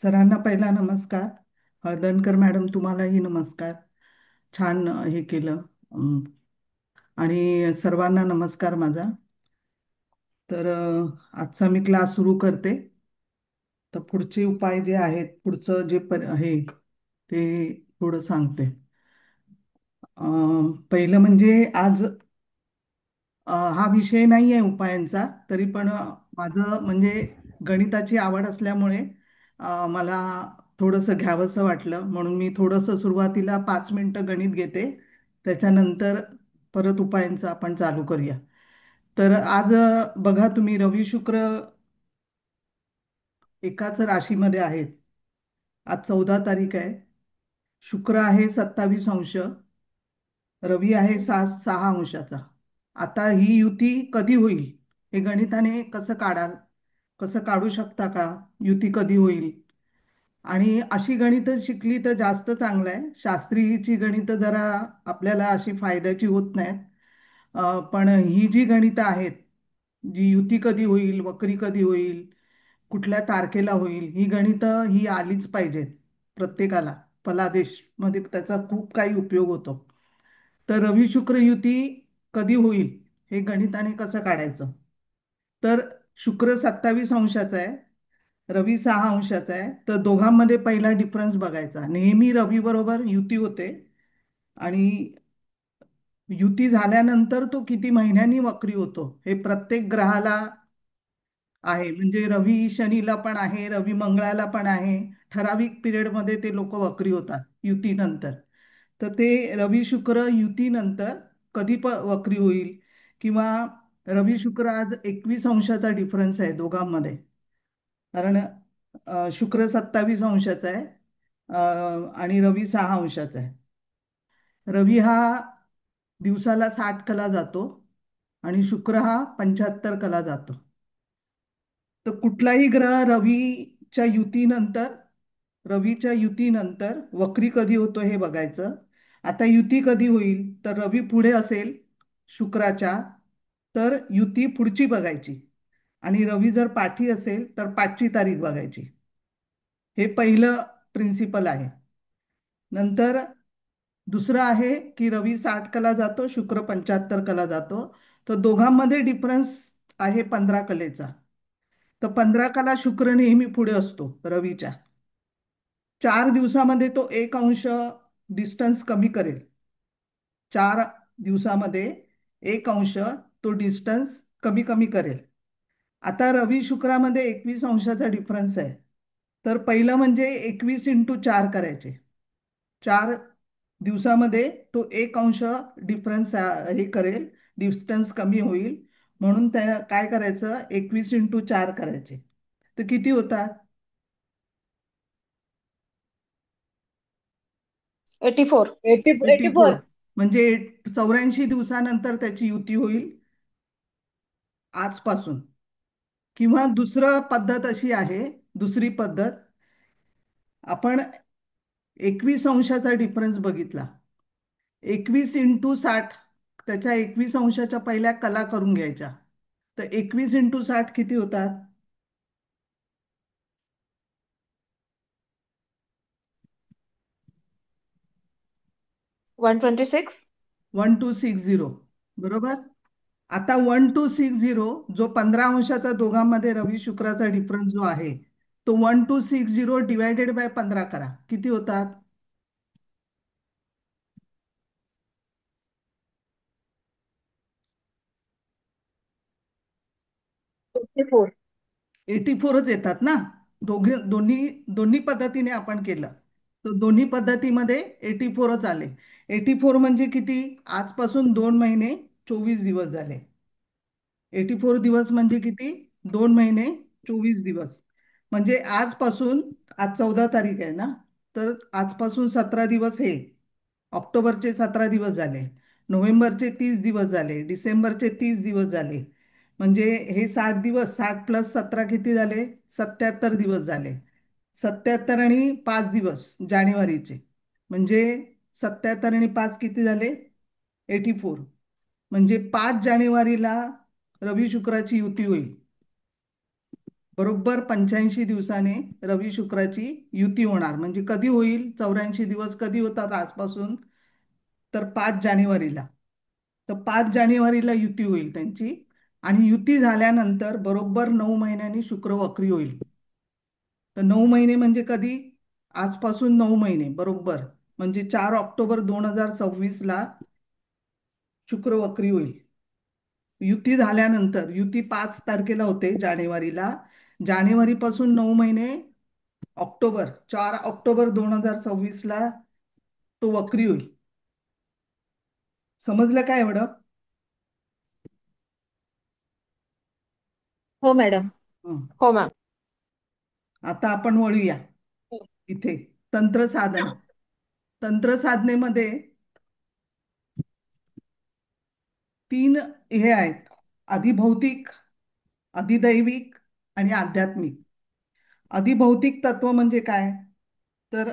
सरांना पहिला नमस्कार. हळदणकर मॅडम तुम्हालाही नमस्कार. छान हे केलं. अम, आणि सर्वांना नमस्कार माझा. तर आजचा मी क्लास सुरू करते. तर पुढचे उपाय जे आहेत, पुढचं जे आहे ते थोडं सांगते. पहिलं म्हणजे आज हा विषय नाही आहे उपायांचा, तरी पण माझं म्हणजे गणिताची आवड असल्यामुळे मला थोडंसं घ्यावंसं वाटलं, म्हणून मी थोडंसं सुरुवातीला 5 मिनिटं गणित घेते. त्याच्यानंतर परत उपायांचं आपण चालू करूया. तर आज बघा तुम्ही रवी शुक्र एकाच राशीमध्ये आहेत. आज 14 तारीख आहे. शुक्र आहे 27 अंश, रवी आहे 6 अंशाचा. आता ही युती कधी होईल हे गणिताने कसं काढाल, कसं काढू शकता का? युती कधी होईल? आणि अशी गणितं शिकली तर जास्त चांगलं आहे. शास्त्रीची गणितं जरा आपल्याला अशी फायद्याची होत नाहीत. पण ही जी गणितं आहेत, जी युती कधी होईल, वक्री कधी होईल, कुठल्या तारखेला होईल, ही गणितं ही आलीच पाहिजेत प्रत्येकाला. फलादेशमध्ये त्याचा खूप काही उपयोग होतो. तर रवी शुक्र युती कधी होईल हे गणिताने कसं काढायचं? तर शुक्र 27 अंशाचा आहे, रवी 6 अंशाचा आहे. तर दोघांमध्ये पहिला डिफरन्स बघायचा. नेहमी रवी बरोबर युती होते आणि युती झाल्यानंतर तो किती महिन्यांनी वक्री होतो हे प्रत्येक ग्रहाला आहे. म्हणजे रवी शनीला पण आहे, रवी मंगळाला पण आहे. ठराविक पिरियडमध्ये ते लोक वक्री होतात युतीनंतर. तर ते रवी शुक्र युतीनंतर कधी वक्री होईल, किंवा रवी शुक्र आज 21 अंशाचा डिफरन्स आहे दोघांमध्ये. कारण शुक्र 27 अंशाचा आहे, आणि रवी 6 अंशाचा आहे. रवी हा दिवसाला 60 कला जातो आणि शुक्र हा 75 कला जातो. तर कुठलाही ग्रह रवीच्या युतीनंतर वक्री कधी होतो हे बघायचं. आता युती कधी होईल, तर रवी पुढे असेल शुक्राच्या, तर युती पुढची बघायची. आणि रवी जर पाठी असेल तर पाठची तारीख बघायची. हे पहिलं प्रिन्सिपल आहे. नंतर दुसरं आहे की रवी 60 कला जातो, शुक्र 75 कला जातो. तर दोघांमध्ये डिफरन्स आहे 15 कलेचा. तर 15 कला शुक्र नेहमी पुढे असतो रवीच्या. 4 दिवसामध्ये तो 1 अंश डिस्टन्स कमी करेल. 4 दिवसामध्ये 1 अंश तो डिस्टन्स कमी कमी करेल. आता रवी शुक्रामध्ये 21 अंशाचा डिफरन्स आहे. तर पहिलं म्हणजे 21 × 4 करायचे. 4 दिवसामध्ये तो 1 अंश डिफरन्स हे करेल, डिस्टन्स कमी होईल. म्हणून त्या काय करायचं, 21 × 4 करायचे. तर किती होतात? 84. 84. 84. म्हणजे 84 दिवसानंतर त्याची युती होईल आजपासून. किंवा दुसरं पद्धत अशी आहे, दुसरी पद्धत, आपण 21 अंशाचा डिफरन्स बघितला, 21 × 60, त्याच्या 21 अंशाच्या पहिल्या कला करून घ्यायच्या. तर 21 × 60 किती होतात? 126. 1260. बरोबर. आता 1260, जो 15 अंशाचा दोघांमध्ये रवी शुक्राचा डिफरन्स जो आहे, तो 1260 डिवायडेड बाय 15 करा. किती होतात? 84. 84च येतात ना. दोन्ही दोन्ही पद्धतीने आपण केलं तर दोन्ही पद्धतीमध्ये 84च आले. 84 म्हणजे किती? आजपासून 2 महिने 24 दिवस झाले. 84 दिवस म्हणजे किती? 2 महिने 24 दिवस. म्हणजे आजपासून, आज 14 तारीख आहे ना, तर आजपासून 17 दिवस हे ऑक्टोबरचे 17 दिवस झाले, नोव्हेंबरचे 30 दिवस झाले, डिसेंबरचे 30 दिवस झाले. म्हणजे हे 60 दिवस, 60 + 17 किती झाले? 77 दिवस झाले. 77 आणि 5 दिवस जानेवारीचे, म्हणजे 77 आणि 5 किती झाले? 84. म्हणजे 5 जानेवारीला रवी शुक्राची युती होईल. बरोबर 85 दिवसाने रवी शुक्राची युती होणार. म्हणजे कधी होईल? 84 दिवस कधी होतात आजपासून? तर 5 जानेवारीला. तर 5 जानेवारीला युती होईल त्यांची. आणि युती झाल्यानंतर बरोबर 9 महिन्यांनी शुक्र वक्री होईल. तर 9 महिने म्हणजे कधी? आजपासून 9 महिने बरोबर. म्हणजे 4 ऑक्टोबर 2026 ला शुक्र वक्री होईल. युती झाल्यानंतर युती 5 तारखेला होते जानेवारीला. जानेवारीपासून 9 महिने, ऑक्टोबर 4 ऑक्टोबर 2026 ला तो वक्री होईल. समजलं काय एवढं? हो मॅडम. हं. हो मॅम. आता आपण वळूया इथे तंत्रसाधना. तंत्रसाधनेमध्ये 3 हे आहेत: अधिभौतिक, अधिदैविक आणि आध्यात्मिक. अधिभौतिक तत्व म्हणजे काय? तर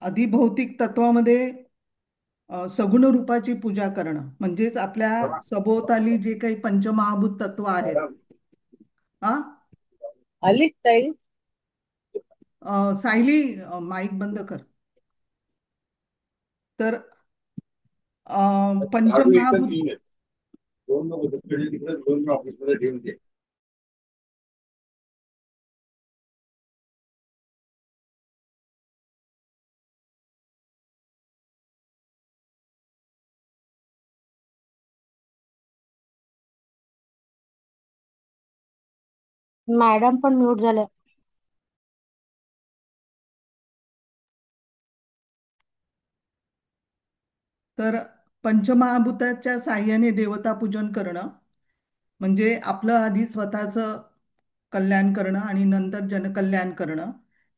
अधिभौतिक तत्वामध्ये सगुण रूपाची पूजा करणं, म्हणजेच आपल्या सभोवताली जे काही पंचमहाभूत तत्व आहेत. हा. आली ताई. सायली, माईक बंद कर. तर झाडू एकच पंचमहाभूत. येईल. दोन नको तिकडे तिकडे दोन ऑफिसमध्ये ठेवून दे. मॅडम पण म्यूट झाल्या. तर पंचमहाभूताच्या साह्याने देवता पूजन करणं म्हणजे आपलं आधी स्वतःचं कल्याण करणं आणि नंतर जनकल्याण करणं.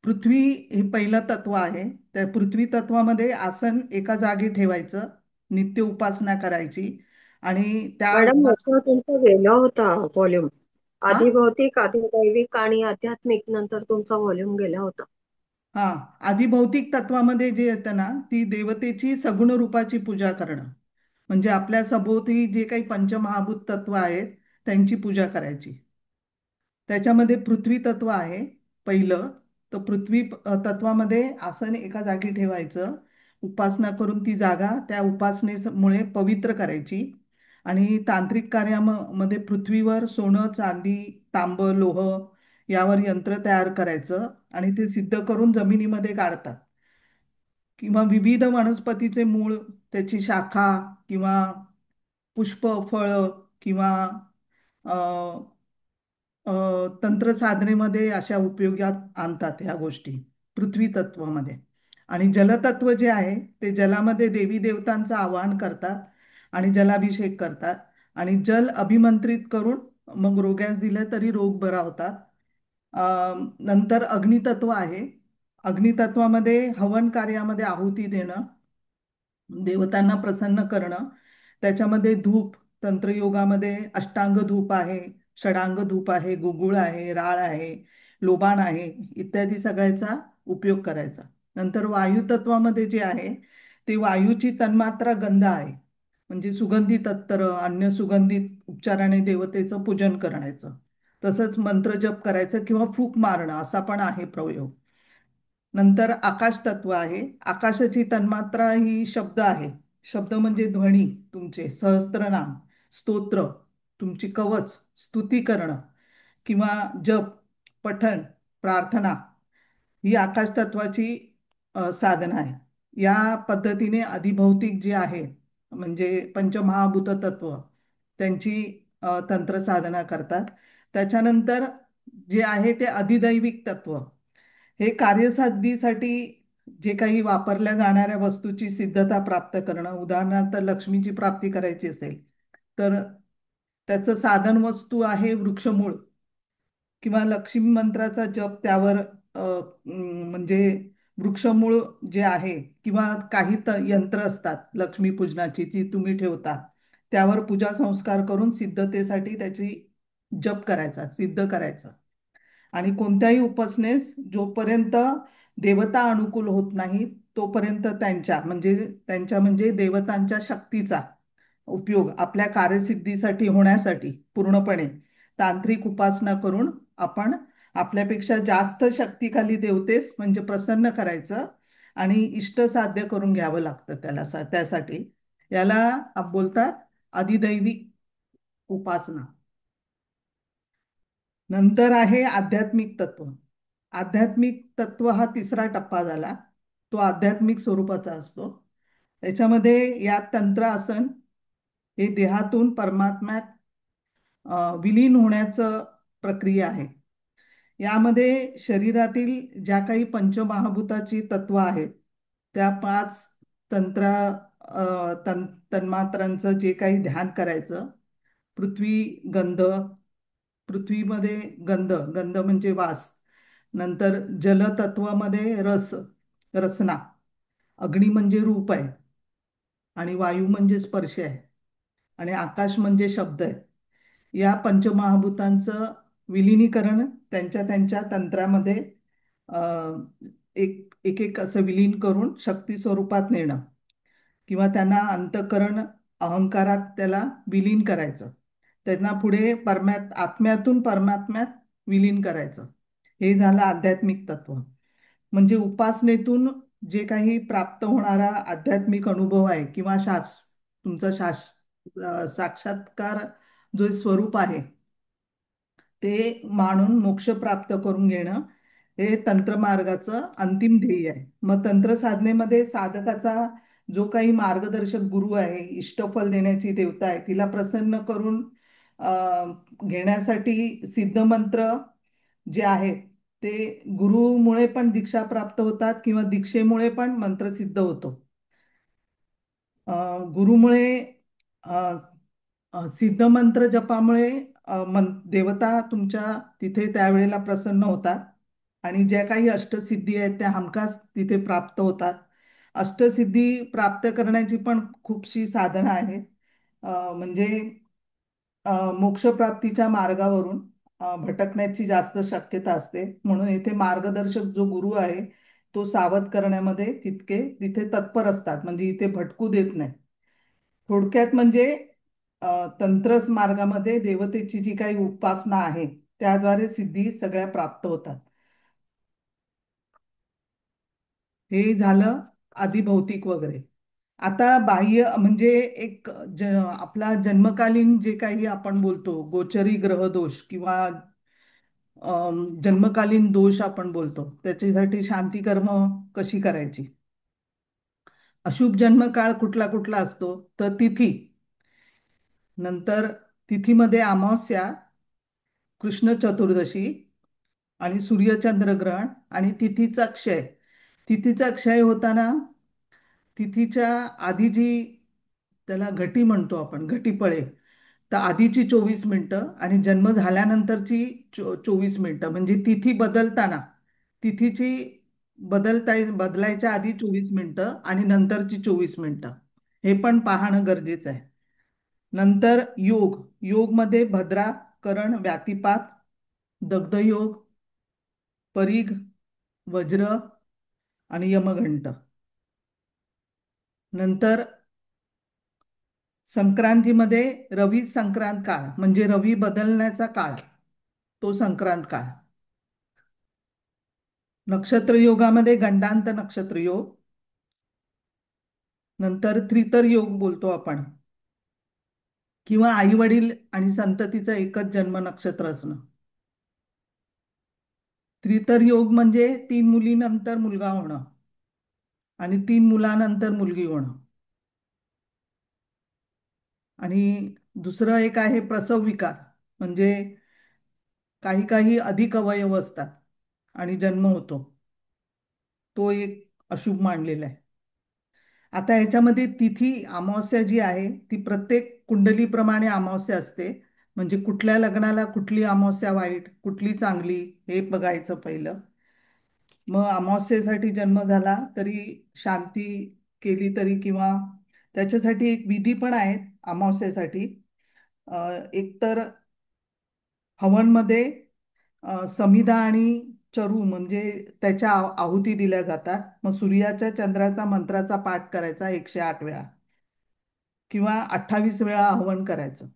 पृथ्वी हे पहिलं तत्व आहे. त्या पृथ्वी तत्वामध्ये आसन एका जागी ठेवायचं, नित्य उपासना करायची. आणि त्या मॅडम मोठा तुमचा गेला होता व्हॉल्यूम. हा आधी भौतिक, आधी दैविक आणि आध्यात्मिक, नंतर तुमचा व्हॉल्यूम गेला होता. हा आधिभौतिक तत्वामध्ये जे येतं ना, ती देवतेची सगुण रूपाची पूजा करणं. म्हणजे आपल्या सभोवती जे काही पंचमहाभूत तत्व आहेत त्यांची पूजा करायची. त्याच्यामध्ये पृथ्वी तत्व आहे पहिलं. तर पृथ्वी तत्वामध्ये आसन एका जागी ठेवायचं, उपासना करून ती जागा त्या उपासनेमुळे पवित्र करायची. आणि तांत्रिक कार्यामध्ये पृथ्वीवर सोनं, चांदी, तांब, लोह यावर यंत्र तयार करायचं आणि ते सिद्ध करून जमिनीमध्ये गाडतात. किंवा विविध वनस्पतीचे मूळ, त्याची शाखा किंवा पुष्प, फळ किंवा अ, तंत्रसाधनेमध्ये अशा उपयोगात आणतात ह्या गोष्टी पृथ्वी तत्वामध्ये. आणि जलतत्व जे आहे ते जलामध्ये देवी देवतांचं आवाहन करतात आणि जलाभिषेक करतात. आणि जल अभिमंत्रित करून मग रोग्यास दिलं तरी रोग बरा होतात. नंतर अग्नितत्व आहे. अग्नितत्वामध्ये हवन कार्यामध्ये आहुती देणं, देवतांना प्रसन्न करणं. त्याच्यामध्ये धूप, तंत्रयोगामध्ये अष्टांग धूप आहे, षडांग धूप आहे, गुगुळ आहे, राळ आहे, लोबान आहे, इत्यादी सगळ्याचा उपयोग करायचा. नंतर वायुतत्वामध्ये जे आहे ते वायूची तन्मात्रा गंध आहे. म्हणजे सुगंधित अत्तर, अन्य सुगंधित उपचाराने देवतेचं पूजन करायचं. तसंच मंत्रजप करायचं किंवा फूक मारणं असा पण आहे प्रयोग. नंतर आकाश तत्व आहे. आकाशाची तन्मात्रा ही शब्द आहे. शब्द म्हणजे ध्वनी, तुमचे सहस्त्रनाम, स्तोत्र, तुमची कवच, स्तुती करणं किंवा जप, पठण, प्रार्थना ही आकाश तत्वाची साधन आहे. या पद्धतीने अधिभौतिक जे आहे म्हणजे पंचमहाभूत तत्व त्यांची तंत्रसाधना करतात. त्याच्यानंतर जे आहे ते अधिदैविक तत्व. हे कार्यसाधीसाठी जे काही वापरल्या जाणाऱ्या वस्तूची सिद्धता प्राप्त करणं, उदाहरणार्थ लक्ष्मीची प्राप्ती करायची असेल तर त्याचं साधन वस्तू आहे वृक्षमूळ किंवा लक्ष्मी मंत्राचा जप त्यावर म्हणजे वृक्षमूळ जे आहे किंवा काही यंत्र असतात लक्ष्मी पूजनाची ती तुम्ही ठेवता, त्यावर पूजा संस्कार करून सिद्धतेसाठी त्याची जप करायचा, सिद्ध करायचं. आणि कोणत्याही उपासनेस जोपर्यंत देवता अनुकूल होत नाही तोपर्यंत त्यांच्या म्हणजे देवतांच्या शक्तीचा उपयोग आपल्या कार्यसिद्धीसाठी होण्यासाठी पूर्णपणे तांत्रिक उपासना करून आपण आपल्यापेक्षा जास्त शक्तीखाली देवतेस म्हणजे प्रसन्न करायचं आणि इष्ट साध्य करून घ्यावं लागतं त्यासाठी याला बोलतात अधिदैविक उपासना. नंतर आहे आध्यात्मिक तत्व. आध्यात्मिक तत्व हा तिसरा टप्पा झाला. तो आध्यात्मिक स्वरूपाचा असतो. त्याच्यामध्ये या तंत्र आसन हे देहातून परमात्म्यात विलीन होण्याचं प्रक्रिया आहे. यामध्ये शरीरातील ज्या काही पंचमहाभूताची तत्व आहेत त्या पाच तंत्रा तन्मात्रांचं जे काही ध्यान करायचं. पृथ्वी गंध, पृथ्वीमध्ये गंध, गंध म्हणजे वास. नंतर जलतत्वामध्ये रस, रसना. अग्नी म्हणजे रूप आहे आणि वायू म्हणजे स्पर्श आहे आणि आकाश म्हणजे शब्द आहे. या पंचमहाभूतांचं विलिनीकरण त्यांच्या त्यांच्या तंत्रामध्ये अ, एक एक एक असं विलीन करून शक्ती स्वरूपात नेणं किंवा त्यांना अंतःकरण अहंकारात त्याला विलीन करायचं. त्यांना पुढे आत्म्यातून परमात्म्यात विलीन करायचं. हे झालं आध्यात्मिक तत्व. म्हणजे उपासनेतून जे काही प्राप्त होणारा आध्यात्मिक अनुभव आहे किंवा तुमचा साक्षात्कार जो स्वरूप आहे ते मानून मोक्ष प्राप्त करून घेणं हे तंत्रमार्गाचं अंतिम ध्येय आहे. मग तंत्र साधनेमध्ये साधकाचा जो काही मार्गदर्शक गुरु आहे, इष्टफल देण्याची देवता आहे, तिला प्रसन्न करून घेण्यासाठी सिद्धमंत्र जे आहेत ते गुरुमुळे पण दीक्षा प्राप्त होतात किंवा दीक्षेमुळे पण मंत्र सिद्ध होतो. गुरुमुळे अ, सिद्धमंत्र जपामुळे देवता तुमच्या तिथे त्यावेळेला प्रसन्न होतात आणि ज्या काही अष्टसिद्धी आहेत त्या हमखास तिथे प्राप्त होतात. अष्टसिद्धी प्राप्त करण्याची पण खूपशी साधनं आहेत. म्हणजे मोक्षप्राप्तीच्या मार्गावरून भटकण्याची जास्त शक्यता असते. म्हणून इथे मार्गदर्शक जो गुरु आहे तो सावध करण्यामध्ये तिथे तत्पर असतात, म्हणजे इथे भटकू देत नाही. थोडक्यात म्हणजे तंत्रस मार्गामध्ये देवतेची जी काही उपासना आहे त्याद्वारे सिद्धी सगळ्या प्राप्त होतात. हे झालं आधिभौतिक वगैरे. आता बाह्य म्हणजे आपला जन्मकालीन जे काही आपण बोलतो गोचरी ग्रह दोष किंवा जन्मकालीन दोष आपण बोलतो त्याच्यासाठी शांती कर्म कशी करायची. अशुभ जन्मकाळ कुठला कुठला असतो तर तिथी, नंतर तिथीमध्ये अमावस्या, कृष्ण चतुर्दशी आणि सूर्यचंद्रग्रहण आणि तिथीचा क्षय. तिथीचा क्षय होताना तिथीच्या आधी जी त्याला घटी म्हणतो आपण, घटीपळे, तर आधीची 24 मिनिटं आणि जन्म झाल्यानंतरची 24 मिनिटं, म्हणजे तिथी बदलताना तिथीची बदलायच्या आधी 24 मिनिटं आणि नंतरची 24 मिनिटं हे पण पाहणं गरजेचं आहे. नंतर योग, योगमध्ये भद्रा, करण, व्यातिपात, दग्धयोग, परीघ, वज्र आणि यमघंट. नंतर संक्रांतीमध्ये रवी संक्रांत काळ म्हणजे रवी बदलण्याचा काळ, तो संक्रांत काळ. नक्षत्र योगामध्ये गंडांत नक्षत्र योग, नंतर त्रितर योग बोलतो आपण, किंवा आई वडील आणि संततीचं एकच जन्म नक्षत्र असणं. त्रितर योग म्हणजे 3 मुलीनंतर मुलगा होणं आणि 3 मुलानंतर मुलगी होणं. आणि दुसरं एक आहे प्रसव विकार, म्हणजे काही काही अधिक अवयव असतात आणि जन्म होतो, तो एक अशुभ मानलेला आहे. आता ह्याच्यामध्ये तिथी अमावस्या जी आहे ती प्रत्येक कुंडलीप्रमाणे अमावस्या असते. म्हणजे कुठल्या लग्नाला कुठली अमावस्या वाईट कुठली चांगली हे बघायचं पहिलं. मग अमावस्येसाठी जन्म झाला तरी शांती केली तरी किंवा त्याच्यासाठी एक विधी पण आहेत अमावस्येसाठी. एक तर हवनमध्ये समिधा आणि चरू म्हणजे त्याच्या आहुती दिल्या जातात. मग सूर्याच्या चंद्राचा मंत्राचा पाठ करायचा 108 वेळा किंवा 28 वेळा हवन करायचं.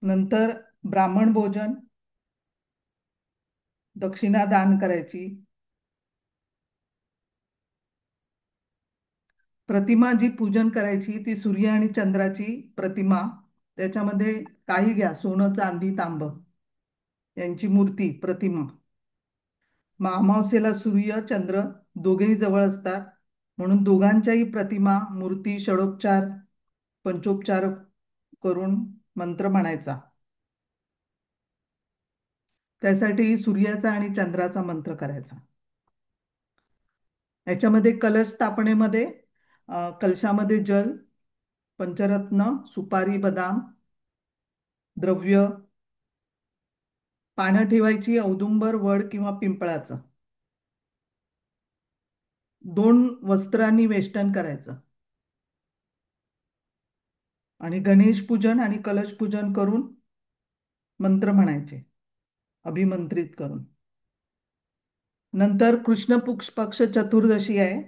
नंतर ब्राह्मण भोजन, दक्षिणा दान करायची. प्रतिमा जी पूजन करायची ती सूर्य आणि चंद्राची प्रतिमा. त्याच्यामध्ये काही घ्या, सोनं चांदी तांब यांची मूर्ती प्रतिमा. मग अमावस्येला सूर्य चंद्र दोघेही जवळ असतात, म्हणून दोघांच्याही प्रतिमा मूर्ती षडोपचार पंचोपचार करून मंत्र म्हणायचा. त्यासाठी सूर्याचा आणि चंद्राचा मंत्र करायचा. याच्यामध्ये कलश स्थापनेमध्ये कलशामध्ये जल, पंचरत्न, सुपारी, बदाम, द्रव्य, पानं ठेवायची औदुंबर, वड किंवा पिंपळाचं. 2 वस्त्रांनी वेष्टन करायचं आणि गणेश पूजन आणि कलश पूजन करून मंत्र म्हणायचे अभिमंत्रित करून. नंतर कृष्ण पक्ष चतुर्दशी आहे.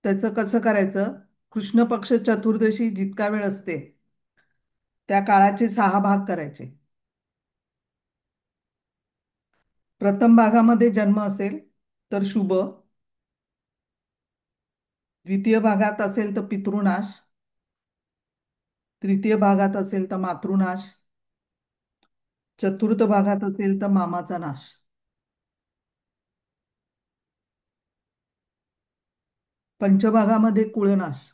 त्याचं कसं करायचं? कृष्ण पक्ष चतुर्दशी जितका वेळ असते त्या काळाचे 6 भाग करायचे. प्रथम भागामध्ये जन्म असेल तर शुभ, द्वितीय भागात असेल तर पितृनाश, तृतीय भागात असेल तर मातृनाश, चतुर्थ भागात असेल तर मामाचा नाश. पंचभागामध्ये कुळनाश,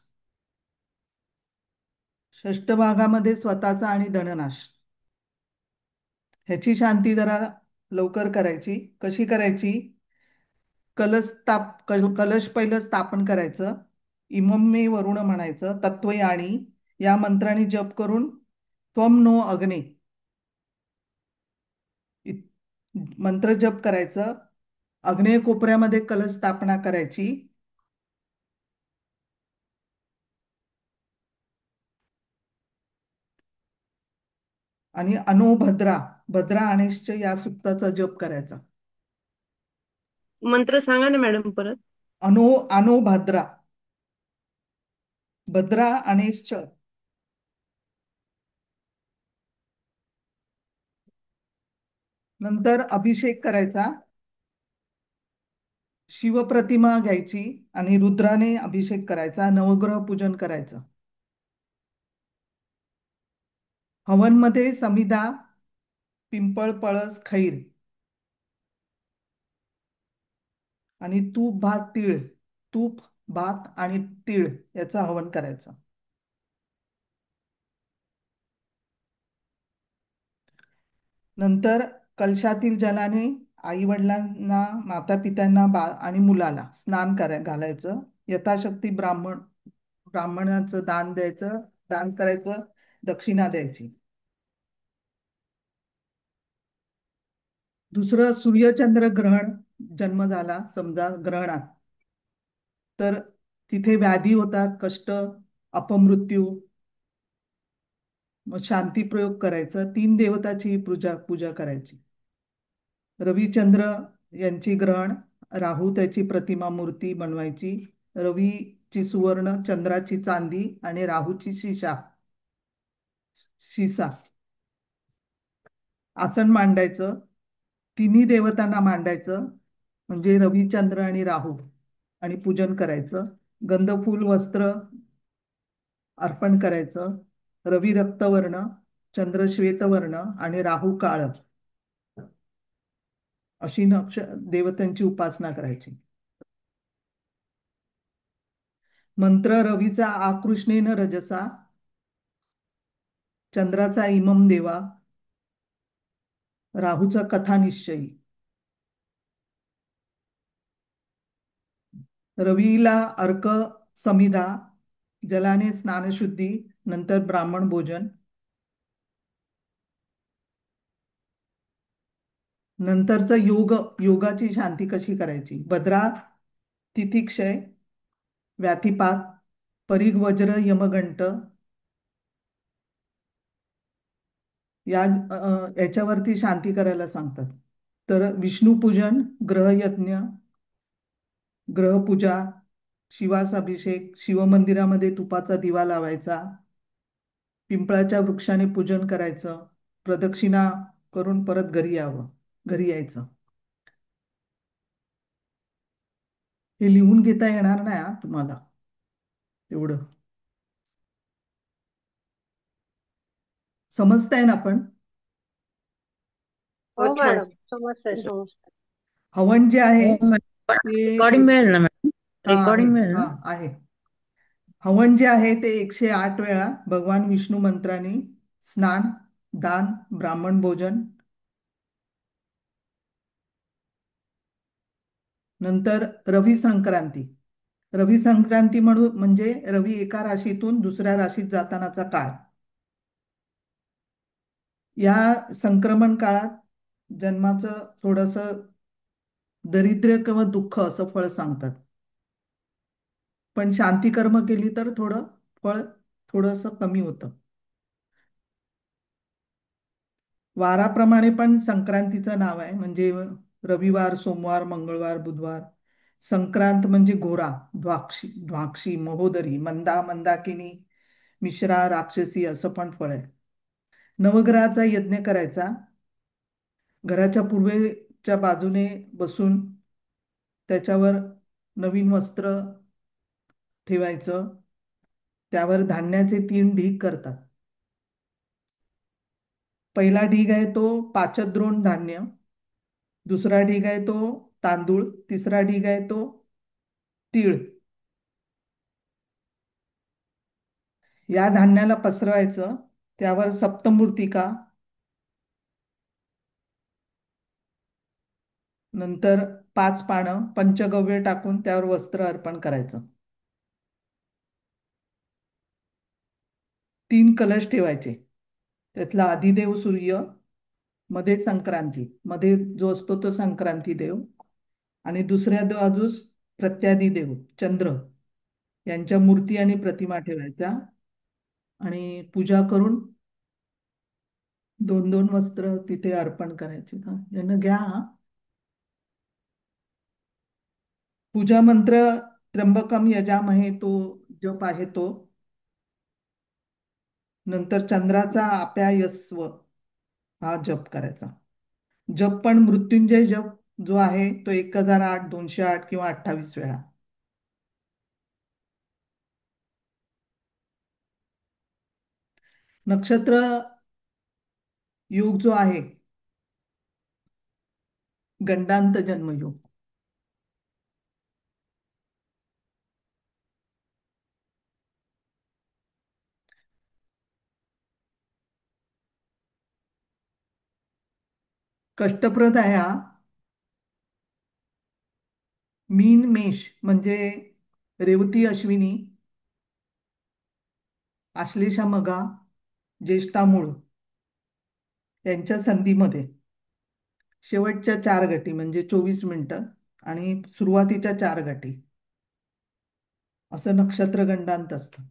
षष्ठ भागामध्ये स्वतःचा आणि धननाश. ह्याची शांती जरा लवकर करायची. कशी करायची? कलश पहिलं स्थापन करायचं. इमं मे वरुण म्हणायचं, तत्वयाणी या मंत्राने जप करून त्वम नो अग्ने मंत्र जप करायचं. आग्नेय कोपऱ्यामध्ये कलश स्थापना करायची. आणि अनो भद्रा, भद्रा अनिश्च या सुक्ताचा जप करायचा. मंत्र सांगा ना मॅडम परत. अनो अनो भद्रा, भद्रा अनिश्च. नंतर अभिषेक करायचा. शिवप्रतिमा घ्यायची आणि रुद्राने अभिषेक करायचा. नवग्रह पूजन करायचं. हवनमध्ये समिधा, पिंपळ, पळस, खैर आणि तूप, भात, तीळ, तूप, भात आणि तीळ याचं हवन करायचं. नंतर कलशातील जलाने आई वडिलांना, माता पित्यांना, बाळ आणि मुलाला स्नान घालायचं. यथाशक्ती ब्राह्मणाचं दान द्यायचं, दान करायचं, दक्षिणा द्यायची. दुसरं, सूर्यचंद्र ग्रहण जन्म झाला समजा ग्रहणात, तर तिथे व्याधी होतात, कष्ट, अपमृत्यू. मग शांती प्रयोग करायचं. 3 देवताची पूजा करायची. रविचंद्र यांची ग्रहण, राहू त्याची प्रतिमा मूर्ती बनवायची. रवीची सुवर्ण, चंद्राची चांदी आणि राहूची शिसा. आसन मांडायचं. 3 देवतांना मांडायचं म्हणजे रवी, चंद्र आणि राहू, आणि पूजन करायचं. गंध, फूल, वस्त्र अर्पण करायचं. रवी रक्तवर्ण, चंद्र श्वेतवर्ण आणि राहू काळ अशी देवतांची उपासना करायची. मंत्र रवीचा आकृष्णेन रजसा, चंद्राचा इमम देवा, राहूचा कथा निश्चयी. रवीला अर्क समिधा, जलाने स्नानशुद्धी, नंतर ब्राह्मण भोजन. नंतरचा योगाची शांती कशी करायची? भद्रा तिथिक्षय, व्याधिपात, परिघ, वज्र, यमगंट याच्यावरती शांती करायला सांगतात. तर विष्णुपूजन, ग्रहयज्ञ, ग्रहपूजा, शिवास अभिषेक, शिवमंदिरामध्ये तुपाचा दिवा लावायचा. पिंपळाच्या वृक्षाने पूजन करायचं, प्रदक्षिणा करून परत घरी यावं, घरी यायचं. हे लिहून घेता येणार नाही हा तुम्हाला एवढं. समजताय ना पण? हो छान. मॅडम, समजतंय समजतंय. हवन जे आहे हो ते रेकॉर्डिंग मिळेल ना मॅडम? हा आहे. रेकॉर्डिंग मिळेल हा ना? आहे. हवन जे आहे ते 108 वेळा भगवान विष्णू मंत्राने स्नान, दान, ब्राह्मण भोजन, नंतर रवी संक्रांती. रवी संक्रांती म्हणून म्हणजे रवी एका राशीतून दुसऱ्या राशीत जातानाचा काळ. या संक्रमण काळात जन्माचं थोडस दरिद्र किंवा दुःख असं फळ सांगतात. पण शांती कर्म केली तर थोडं फळ थोडस कमी होतं. वाराप्रमाणे पण संक्रांतीचं नाव आहे, म्हणजे रविवार, सोमवार, मंगळवार, बुधवार. संक्रांत म्हणजे घोरा, द्वाक्षी, द्वाक्षी, महोदरी, मंदा, मंदाकिनी, मिश्रा, राक्षसी असं पण फळ आहे. नवग्रहाचा यज्ञ करायचा. घराच्या पूर्वेच्या बाजूने बसून त्याच्यावर नवीन वस्त्र ठेवायचं. त्यावर धान्याचे 3 ढीग करतात. पहिला ढीग आहे तो पाचद्रोण धान्य, दुसरा ढीग आहे तो तांदूळ, तिसरा ढीग आहे तो तीळ. या धान्याला पसरवायचं. त्यावर सप्तमूर्तिका, नंतर 5 पानं पंचगव्य टाकून त्यावर वस्त्र अर्पण करायचं. 3 कलश ठेवायचे. त्यातला आदिदेव सूर्य, मध्ये संक्रांती, मध्ये जो असतो तो संक्रांती देव, आणि दुसऱ्या बाजूस प्रत्यादी देव चंद्र यांच्या मूर्ती आणि प्रतिमा ठेवायच्या. आणि पूजा करून 2-2 वस्त्र तिथे अर्पण करायचे. यानं घ्या हा. पूजा मंत्र त्र्यंबकम यजामहे तो जप आहे तो. नंतर चंद्राचा आप्यायस्व हा जप करायचा. जप पण मृत्युंजय जप जो आहे तो 1008, 208 किंवा 28 वेळा. नक्षत्र योग जो आहे गंडांत जन्मयोग. कष्टप्रद आहे हा. मीन मेष म्हणजे रेवती अश्विनी, आश्लेषा मघा, ज्येष्ठा मूळ यांच्या संधीमध्ये शेवटच्या 4 गटी म्हणजे 24 मिनिटं आणि सुरुवातीच्या 4 गटी असं नक्षत्र गंडांत असतं.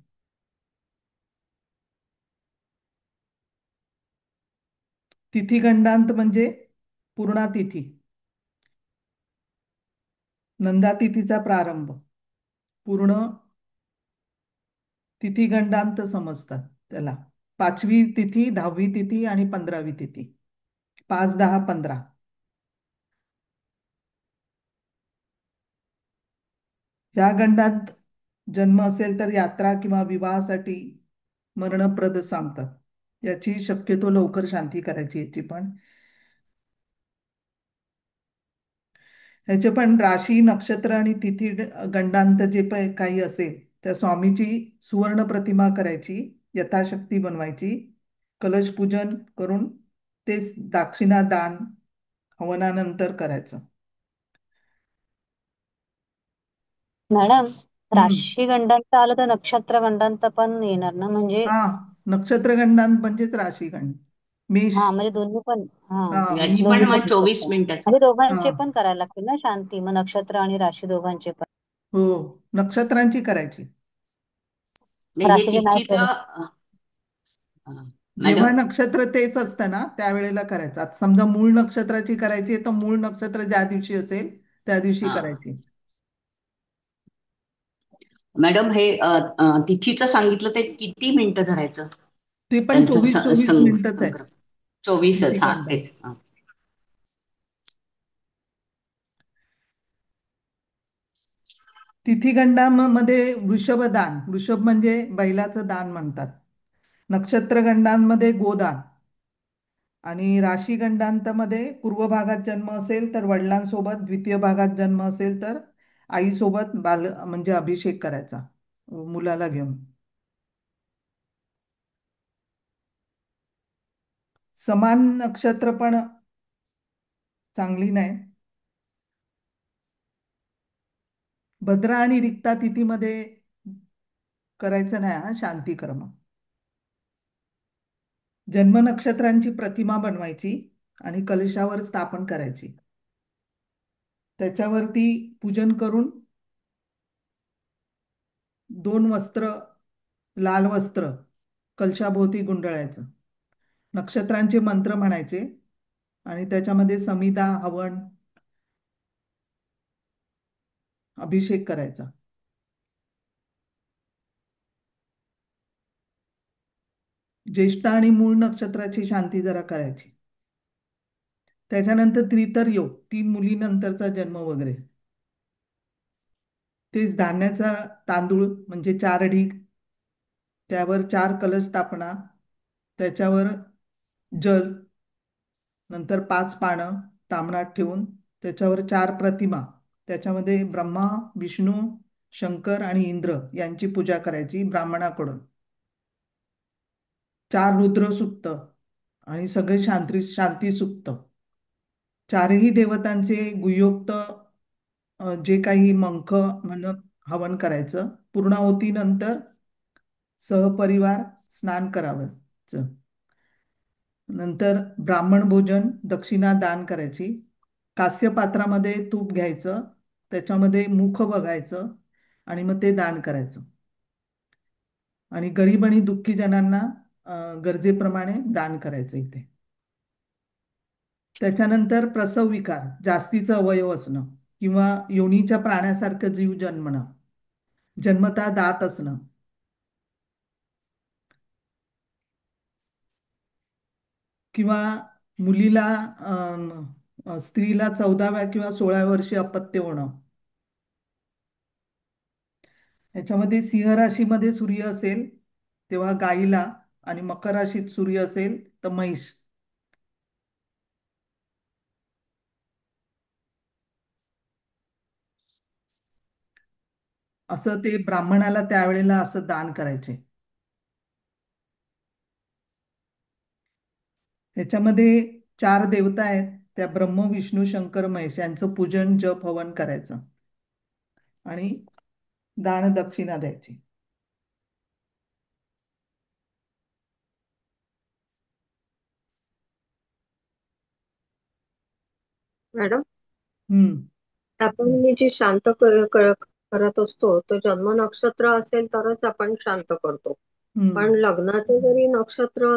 तिथी गंडांत म्हणजे पूर्णा तिथी, नंदा तिथीचा प्रारंभ, पूर्ण तिथी गंडांत समजतात त्याला. 5वी तिथी, 10वी तिथी आणि 15वी तिथी. 5, 10, 15. या गंडात जन्म असेल तर यात्रा किंवा विवाहासाठी मरणप्रद सांगतात. याची शक्यतो लवकर शांती करायची याची पण. ह्याचे पण राशी, नक्षत्र आणि तिथी गंडांत जे पण काही असेल त्या स्वामीची सुवर्ण प्रतिमा करायची, यथाशक्ती बनवायची, कलश पूजन करून ते दाक्षिणा दान हवनानंतर करायचं. मॅडम, हम्म. राशी गंडांत आलं तर नक्षत्र गंडांत पण येणार ना? म्हणजे हा, नक्षत्र गंडांत म्हणजेच राशी गंड. मेष. हा, म्हणजे दोन्ही पण. हा, हा. याची पण दोन्ही पण मग होऊ 24 शकतात. मिनिटाचा. म्हणजे हा. दोघांचे पण करायला लागतील ना शांती, मग नक्षत्र आणि राशी दोघांचे पण. हो, नक्षत्रांची करायची. हे राशीचे नाही तिथीच केलं. जेव्हा मॅडम नक्षत्र तेच असतं ना त्यावेळेला करायचं. आता समजा मूळ नक्षत्राची करायची आहे तर मूळ नक्षत्र ज्या दिवशी असेल त्या दिवशी हा करायची. मॅडम हे तिथीचं सांगितलं ते किती मिनिटं धरायचं? ते पण त्यांचं 24-24 मिनिटच आहेत. 24च. हा, तिथिगंड तेच. हा. तिथिगंडामध्ये वृषभदान, वृषभ म्हणजे बैलाचं दान म्हणतात. नक्षत्रगंडांमध्ये गोदान आणि राशीगंडांतमध्ये पूर्व भागात जन्म असेल तर वडिलांसोबत, द्वितीय भागात जन्म असेल तर आईसोबत म्हणजे अभिषेक करायचा मुलाला घेऊन. समान नक्षत्र पण चांगली नाही. भद्रा आणि रिक्ता तिथीमध्ये करायचं नाही हा शांतिकर्म. जन्म नक्षत्रांची प्रतिमा बनवायची आणि कलशावर स्थापन करायची. त्याच्यावरती पूजन करून 2 वस्त्र, लाल वस्त्र कलशाभोवती गुंडळायचं. नक्षत्रांचे मंत्र म्हणायचे आणि त्याच्यामध्ये समिधा, हवन, अभिषेक करायचा. ज्येष्ठ आणि मूळ नक्षत्राची शांती जरा करायची. त्याच्यानंतर त्रितर योग, 3 मुलीनंतरचा जन्म वगैरे, तेच धान्याचा तांदूळ म्हणजे 4 ढीग, त्यावर 4 कलश स्थापना, त्याच्यावर जल, नंतर 5 पानं ताम्हणात ठेवून त्याच्यावर 4 प्रतिमा, त्याच्यामध्ये ब्रह्मा, विष्णू, शंकर आणि इंद्र यांची पूजा करायची ब्राह्मणाकडून. 4 रुद्र सूक्त आणि सगळे शांती सुक्त. 4ही देवतांचे गुह्योक्त जे काही मंख म्हणत हवन करायचं. पूर्णाहुतीनंतर सहपरिवार स्नान करावं. नंतर ब्राह्मण भोजन, दक्षिणा दान करायची. कास्य पात्रामध्ये तूप घ्यायचं, त्याच्यामध्ये मुख बघायचं आणि मग ते दान करायचं. आणि गरीब आणि दुःखी जनांना गरजेप्रमाणे दान करायचं इथे. त्याच्यानंतर प्रसव विकार, जास्तीचं अवयव असणं किंवा योनीच्या प्राण्यासारखं जीव जन्मणं, जन्मतः दात असणं, किंवा मुलीला स्त्रीला 14व्या किंवा 16व्या वर्षी अपत्य होणं. याच्यामध्ये सिंह राशीमध्ये सूर्य असेल तेव्हा गाईला आणि मकर राशीत सूर्य असेल तर म्हैस. असं ते ब्राह्मणाला त्यावेळेला असं दान करायचे. ह्याच्यामध्ये 4 देवता आहेत, त्या ब्रह्म, विष्णू, शंकर, महेश यांचं पूजन, जप, हवन करायचं आणि दान दक्षिणा द्यायची. मॅडम, हम्म. आपण मी जी शांत करत असतो तो जन्म नक्षत्र असेल तरच आपण शांत करतो. पण हम्म. लग्नाचं जरी नक्षत्र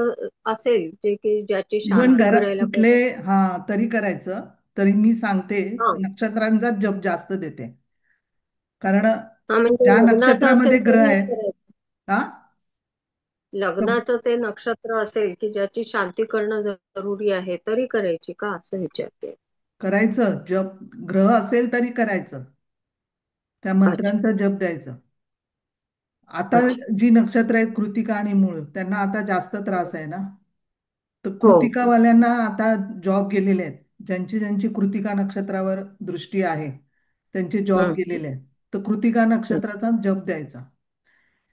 असेल जे की ज्याची इव्हन शांती घरात करायला कुठले, पाहिजे. हा, तरी करायचं. तरी मी सांगते हा नक्षत्रांचा जप जास्त देते, कारण हा म्हणजे ज्या लग्नाचं नक्षत्रामध्ये असेल तर ग्रह नाही आहेत. करायचं. हा, तर लग्नाचं ते नक्षत्र असेल की ज्याची शांती करणं जरुरी आहे तरी करायची का असं विचारते. करायचं जप. ग्रह असेल तरी करायचं, त्या अच्छा मंत्रांचा जप द्यायचं. आता अच्छा. जी नक्षत्र आहेत कृतिका आणि मूळ, त्यांना आता जास्त त्रास आहे ना. तर हो. कृतिकावाल्यांना आता जॉब गेलेले आहेत. ज्यांची ज्यांची कृतिका नक्षत्रावर दृष्टी आहे त्यांचे जॉब हम्म, गेलेले आहेत. तर कृतिका हम्म. नक्षत्राचा जप द्यायचा.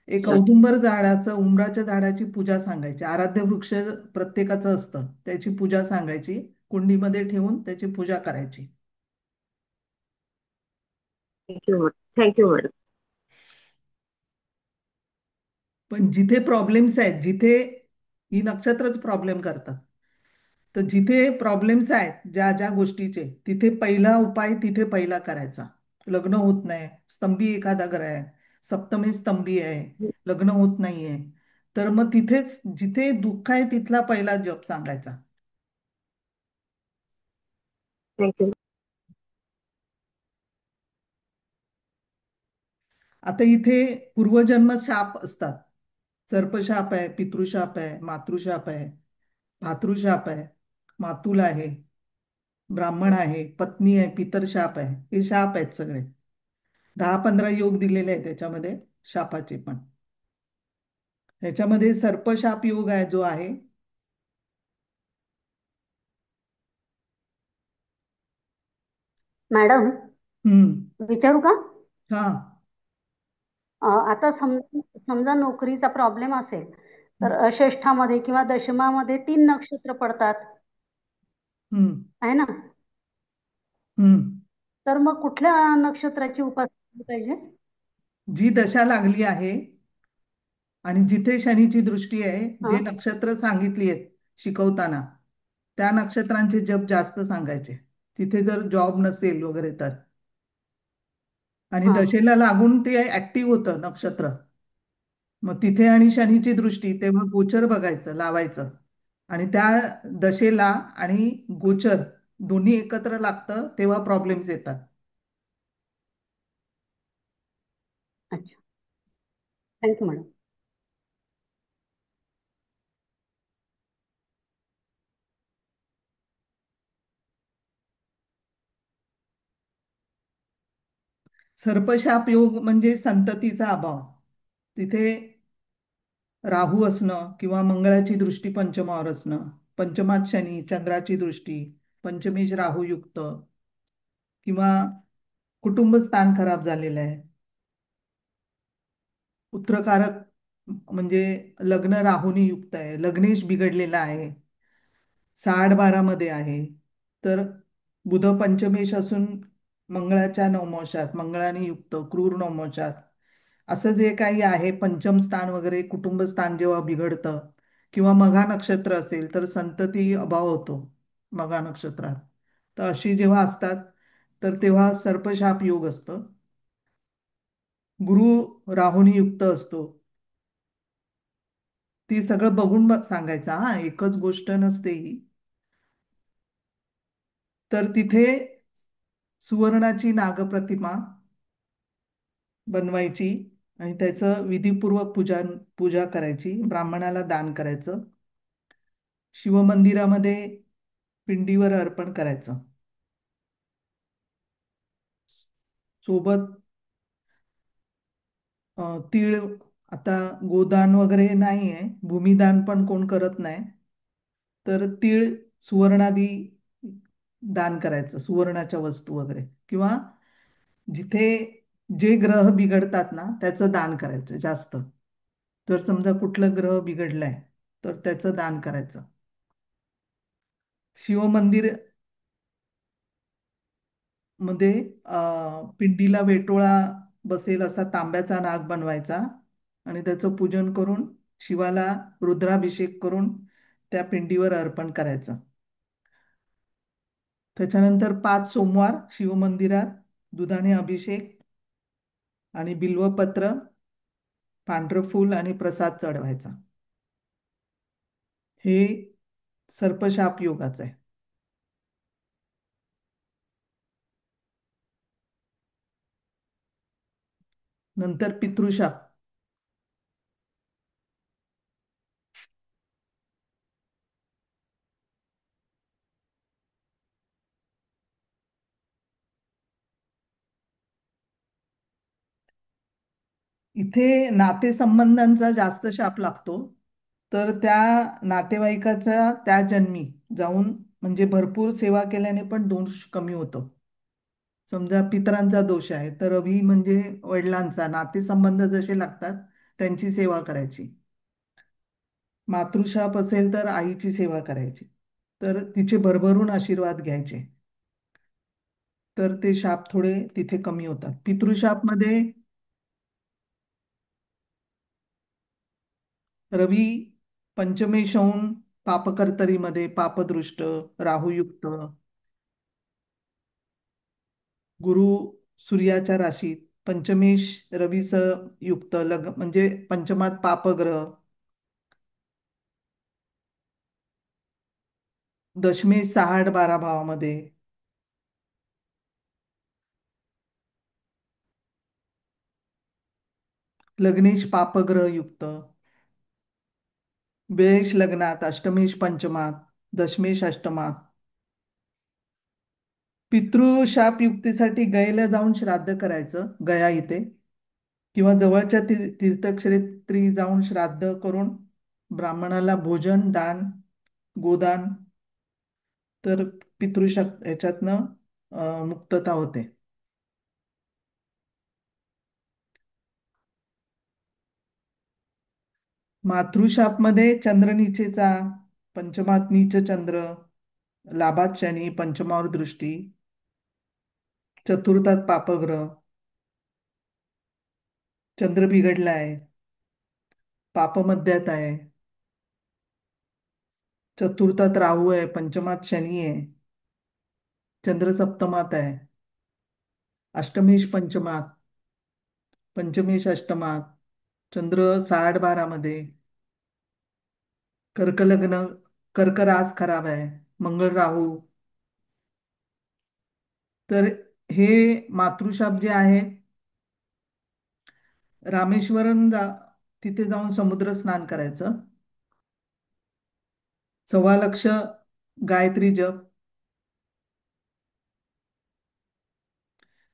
एक अच्छा. औदुंबर झाडाचं, उंबराच्या झाडाची पूजा सांगायची. आराध्य वृक्ष प्रत्येकाचं असतं, त्याची पूजा सांगायची, कुंडीमध्ये ठेवून त्याची पूजा करायची. Thank you madam. पण जिथे प्रॉब्लेम्स आहेत, जिथे ही नक्षत्रच प्रॉब्लेम करतात, तर जिथे प्रॉब्लेम्स आहेत ज्या ज्या गोष्टीचे, तिथे पहिला उपाय तिथे पहिला करायचा. लग्न होत नाही, स्तंभी एखादा ग्रह आहे, सप्तमी स्तंभी आहे, लग्न होत नाहीये, तर मग तिथेच जिथे दुःख आहे तिथला पहिला जप सांगायचा. थँक्यू. आता इथे पूर्वजन्म शाप असतात. सर्पशाप आहे, पितृशाप आहे, मातृशाप आहे, भातृशाप आहे, मातुल आहे, ब्राह्मण आहे, पत्नी आहे, पितरशाप आहे. हे शाप आहेत सगळे. 10-15 योग दिलेले आहेत त्याच्यामध्ये, शापाचे पण. ह्याच्यामध्ये सर्पशाप योग आहे जो आहे, मॅडम हम्म, विचारू का? हा, आता समजा नोकरीचा प्रॉब्लेम असेल तर हम्म, अषष्ठामध्ये किंवा दशमामध्ये 3 नक्षत्र पडतात, हम्म, आहे ना? हम्म. तर मग कुठल्या नक्षत्राची उपासना केली पाहिजे? जी दशा लागली आहे आणि जिथे शनीची दृष्टी आहे, हा जे नक्षत्र सांगितली आहेत शिकवताना, त्या नक्षत्रांचे जप जास्त सांगायचे. तिथे जर जॉब नसेल वगैरे तर. आणि हा दशेला लागून ते ऍक्टिव्ह होतं नक्षत्र. मग तिथे आणि शनीची दृष्टी, तेव्हा गोचर बघायचं, लावायचं. आणि त्या दशेला आणि गोचर दोन्ही एकत्र लागतं तेव्हा प्रॉब्लेम्स येतात. अच्छा, थँक्यू मॅडम. सर्पशाप योग म्हणजे संततीचा अभाव. तिथे राहू असणं किंवा मंगळाची दृष्टी पंचमावर असणं, पंचमात शनी, चंद्राची दृष्टी, पंचमेश राहू युक्त, किंवा कुटुंब स्थान खराब झालेलं आहे, पुत्रकारक म्हणजे लग्न राहूनी युक्त आहे, लग्नेश बिघडलेला आहे, 6-12 मध्ये आहे, तर बुध पंचमेश असून मंगळाच्या नवमोशात, मंगळाने युक्त क्रूर नवमोशात, असं जे काही आहे पंचम स्थान वगैरे, कुटुंब स्थान जेव्हा बिघडतं, किंवा मघा नक्षत्र असेल तर संतती अभाव होतो मघा नक्षत्रात. तर अशी जेव्हा असतात तर तेव्हा सर्पशाप योग असतो. गुरु राहुनी युक्त असतो. ती सगळं बघून सांगायचं, हा एकच गोष्ट नसते ही. तर तिथे सुवर्णाची नागप्रतिमा बनवायची आणि त्याचं विधिपूर्वक पूजा करायची, ब्राह्मणाला दान करायचं, शिवमंदिरामध्ये पिंडीवर अर्पण करायचं. सोबत तीळ, आता गोदान वगैरे नाही आहे, भूमिदान पण कोण करत नाही, तर तीळ, सुवर्णादी दान करायचं, सुवर्णाच्या वस्तू वगैरे, किंवा जिथे जे ग्रह बिघडतात ना त्याचं दान करायचं जास्त. जर समजा कुठलं ग्रह बिघडलाय तर त्याचं दान करायचं. शिवमंदिर मध्ये पिंडीला वेटोळा बसेल असा तांब्याचा नाग बनवायचा आणि त्याचं पूजन करून शिवाला रुद्राभिषेक करून त्या पिंडीवर अर्पण करायचं. त्याच्यानंतर 5 सोमवार शिवमंदिरात दुधाने अभिषेक आणि बिल्वपत्र, पांढरं फूल आणि प्रसाद चढवायचा. हे सर्पशाप योगाचं आहे. नंतर पितृशाप. इथे नातेसंबंधांचा जास्त शाप लागतो. तर त्या नातेवाईकाचा त्या जन्मी जाऊन म्हणजे भरपूर सेवा केल्याने पण दोष कमी होतो. समजा पितरांचा दोष आहे तर रवी म्हणजे वडिलांचा, नातेसंबंध जसे लागतात त्यांची सेवा करायची. मातृशाप असेल तर आईची सेवा करायची, तर तिचे भरभरून आशीर्वाद घ्यायचे. तर ते शाप थोडे तिथे कमी होतात. पितृशाप मध्ये रवी पंचमेश होऊन पापकर्तरीमध्ये पापदृष्ट, राहुयुक्त, गुरु सूर्याच्या राशीत, पंचमेश रवीस युक्त लग म्हणजे पंचमात पापग्रह, दशमेश 6-12 भावामध्ये, लग्नेश पापग्रह युक्त, बेश लग्नात, अष्टमेश पंचमात, दशमेश अष्टमात. पितृशाप युक्तीसाठी गयेला जाऊन श्राद्ध करायचं गया इथे, किंवा जवळच्या तीर्थक्षेत्री जाऊन श्राद्ध करून ब्राह्मणाला भोजन दान, गोदान, तर पितृशाप ह्याच्यातनं मुक्तता होते. मातृशापमध्ये चंद्र नीचेचा, पंचमात नीच चंद्र, लाभात शनी, पंचमावर दृष्टी, चतुर्थात पापग्रह, चंद्र बिघडलाय, पापमध्यात आहे, चतुर्थात राहू आहे, पंचमात शनी आहे, चंद्र सप्तमात आहे, अष्टमेश पंचमात, पंचमेश अष्टमात, चंद्र 12.5 कर्क लग्न, कर्क रास खराब आहे, मंगळ राहू. तर हे मातृशाप जे आहे, रामेश्वरम तिथे जाऊन समुद्र स्नान करायचं, 1.25 लक्ष गायत्री जप,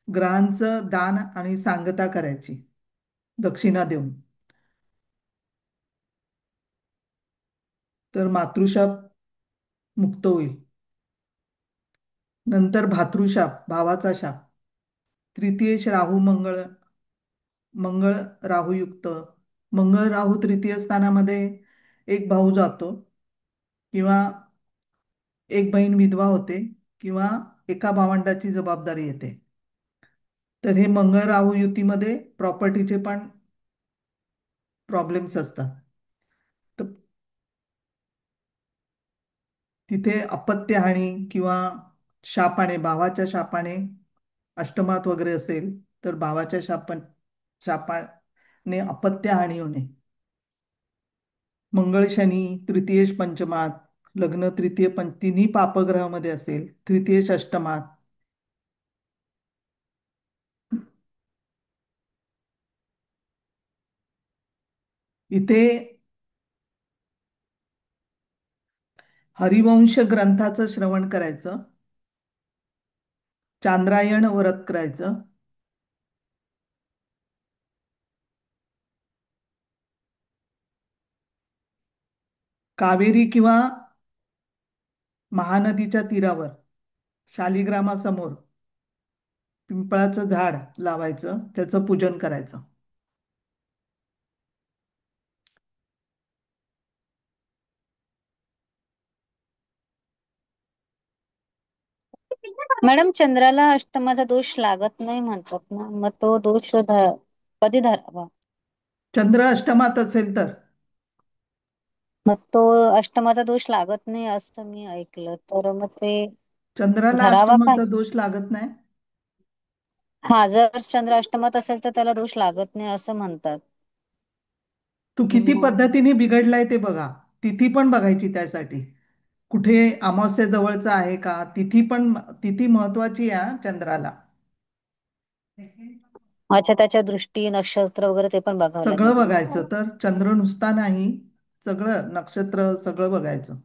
ग्रहांचं दान आणि सांगता करायची दक्षिणा देऊन, तर मातृशाप मुक्त होईल. नंतर भातृशाप, भावाचा शाप, तृतीयेश राहू मंगळ, मंगळ राहू युक्त, मंगळ राहू तृतीय स्थानामध्ये एक भाऊ जातो, किंवा एक बहीण विधवा होते, किंवा एका भावंडाची जबाबदारी येते. तर हे मंगळ राहू युतीमध्ये प्रॉपर्टीचे पण प्रॉब्लेम्स असतात. तर तिथे अपत्यहानी किंवा शापाने, भावाच्या शापाने, अष्टमात वगैरे असेल तर भावाच्या शापाने अपत्यहानी होणे. मंगळ शनी तृतीयेश पंचमात, लग्न तृतीय तिन्ही पापग्रहामध्ये असेल, तृतीयेश अष्टमात, इथे हरिवंश ग्रंथाचं श्रवण करायचं, चांद्रायण व्रत करायचं, कावेरी किंवा महानदीच्या तीरावर शालिग्रामासमोर पिंपळाचं झाड लावायचं, त्याचं पूजन करायचं. मॅडम, चंद्राला अष्टमाचा दोष लागत नाही म्हणतात ना, मग तो दोष कधी धरावा? चंद्र अष्टमात असेल तर. मग तो अष्टमाचा दोष लागत नाही असं मी ऐकलं, तर मग ते चंद्राला धरावा काय? अष्टमाचा दोष लागत नाही. हा, जर चंद्र अष्टमात असेल तर त्याला दोष लागत नाही असं म्हणतात. तू किती मग पद्धतीने बिघडलाय ते बघा. तिथी पण बघायची त्यासाठी, कुठे अमावस्या जवळचा आहे का, तिथी पण, तिथी महत्वाची आहे चंद्राला. अच्छा, त्याच्या दृष्टी नक्षत्र वगैरे ते पण बघावं सगळं लागेल ना? बघायचं, तर चंद्र नुसता नाही, सगळं नक्षत्र सगळं बघायचं.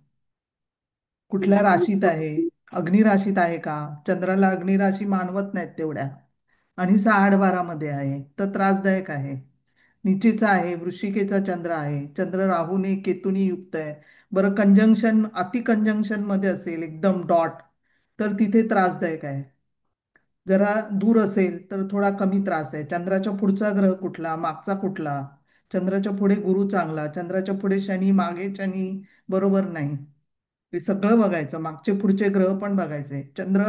कुठल्या राशीत आहे, अग्निराशीत आहे का, चंद्राला अग्निराशी मानवत नाहीत तेवढ्या, आणि 6.12 आहे तर त्रासदायक आहे. निचेचा आहे, वृश्चिकेचा चंद्र आहे, चंद्र राहूने केतुनी युक्त आहे. बरं, कंजंक्शन, अति कंजंक्शन मध्ये असेल एकदम डॉट, तर तिथे त्रासदायक आहे. जरा दूर असेल तर थोडा कमी त्रास आहे. चंद्राच्या पुढचा ग्रह कुठला, मागचा कुठला, चंद्राच्या पुढे गुरु चांगला, चंद्राच्या पुढे शनी, मागे शनी बरोबर नाही, हे सगळं बघायचं. मागचे पुढचे ग्रह पण बघायचे. चंद्र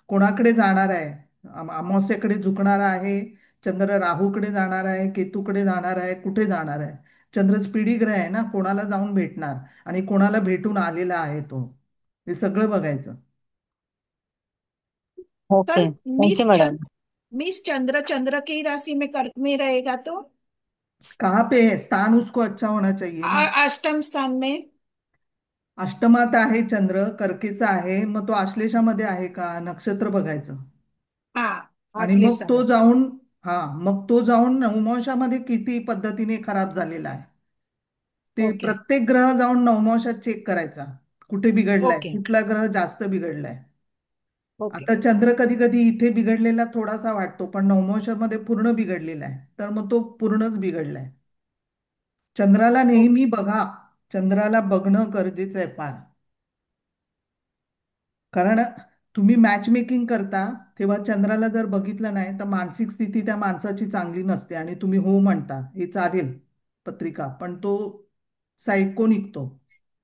कोणाकडे जाणार आहे, अमावस्येकडे झुकणारा आहे, चंद्र राहूकडे जाणार आहे, केतूकडे जाणार आहे, कुठे जाणार आहे. चंद्र स्पीडी ग्रह आहे ना, कोणाला जाऊन भेटणार आणि कोणाला भेटून आलेला आहे तो, हे सगळं बघायचं. Sir, okay, thank you madam. मिस चंद्र चंद्र की राशि में कर्क में रहेगा तो कहाँ पे है स्थान, उसको अच्छा होना चाहिए ना. अष्टम स्थान में। अष्टमात आहे चंद्र, कर्केचा आहे, मग तो आश्लेषामध्ये आहे का, नक्षत्र बघायचं. हाँ, आणि मग तो आश्लेषा जाऊन, हा, मग तो जाऊन नवमांशामध्ये किती पद्धतीने खराब झालेला आहे. ते ओके प्रत्येक ग्रह जाऊन नवमांशात चेक करायचा, कुठे बिघडलाय, ओके कुठला ग्रह जास्त बिघडलाय. ओके आता चंद्र कधी कधी इथे बिघडलेला थोडासा वाटतो, पण नवमांशामध्ये पूर्ण बिघडलेला आहे, तर मग तो पूर्णच बिघडलाय. चंद्राला नेहमी ओके बघा. चंद्राला बघणं गरजेचं आहे फार. कारण तुम्ही मॅच मेकिंग करता तेव्हा चंद्राला जर बघितलं नाही तर मानसिक स्थिती त्या माणसाची चांगली नसते आणि तुम्ही हो म्हणता हे चालेल पत्रिका, पण तो सायको निघतो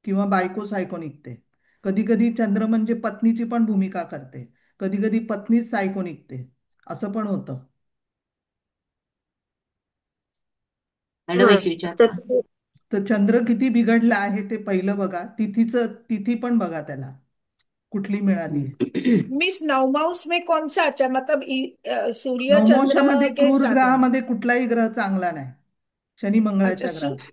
किंवा बायको सायको निघते. कधी कधी चंद्र म्हणजे पत्नीची पण भूमिका करते, कधी कधी पत्नीच सायको निघते, असं पण होतं. मॅडम हा एक विचार तर का? तर चंद्र किती बिघडलं आहे ते पहिलं बघा. तिथी पण बघा त्याला कुठली मिळाली आहे. मिस नवमाउस में कौन सा अच्छा मतलब सूर्य नवमांशामध्ये चंद्र के क्रूर साथ है। ग्रहामध्ये कुठलाही ग्रह चांगला नाही, शनी अच्छा मंगळाच्या ग्रहात.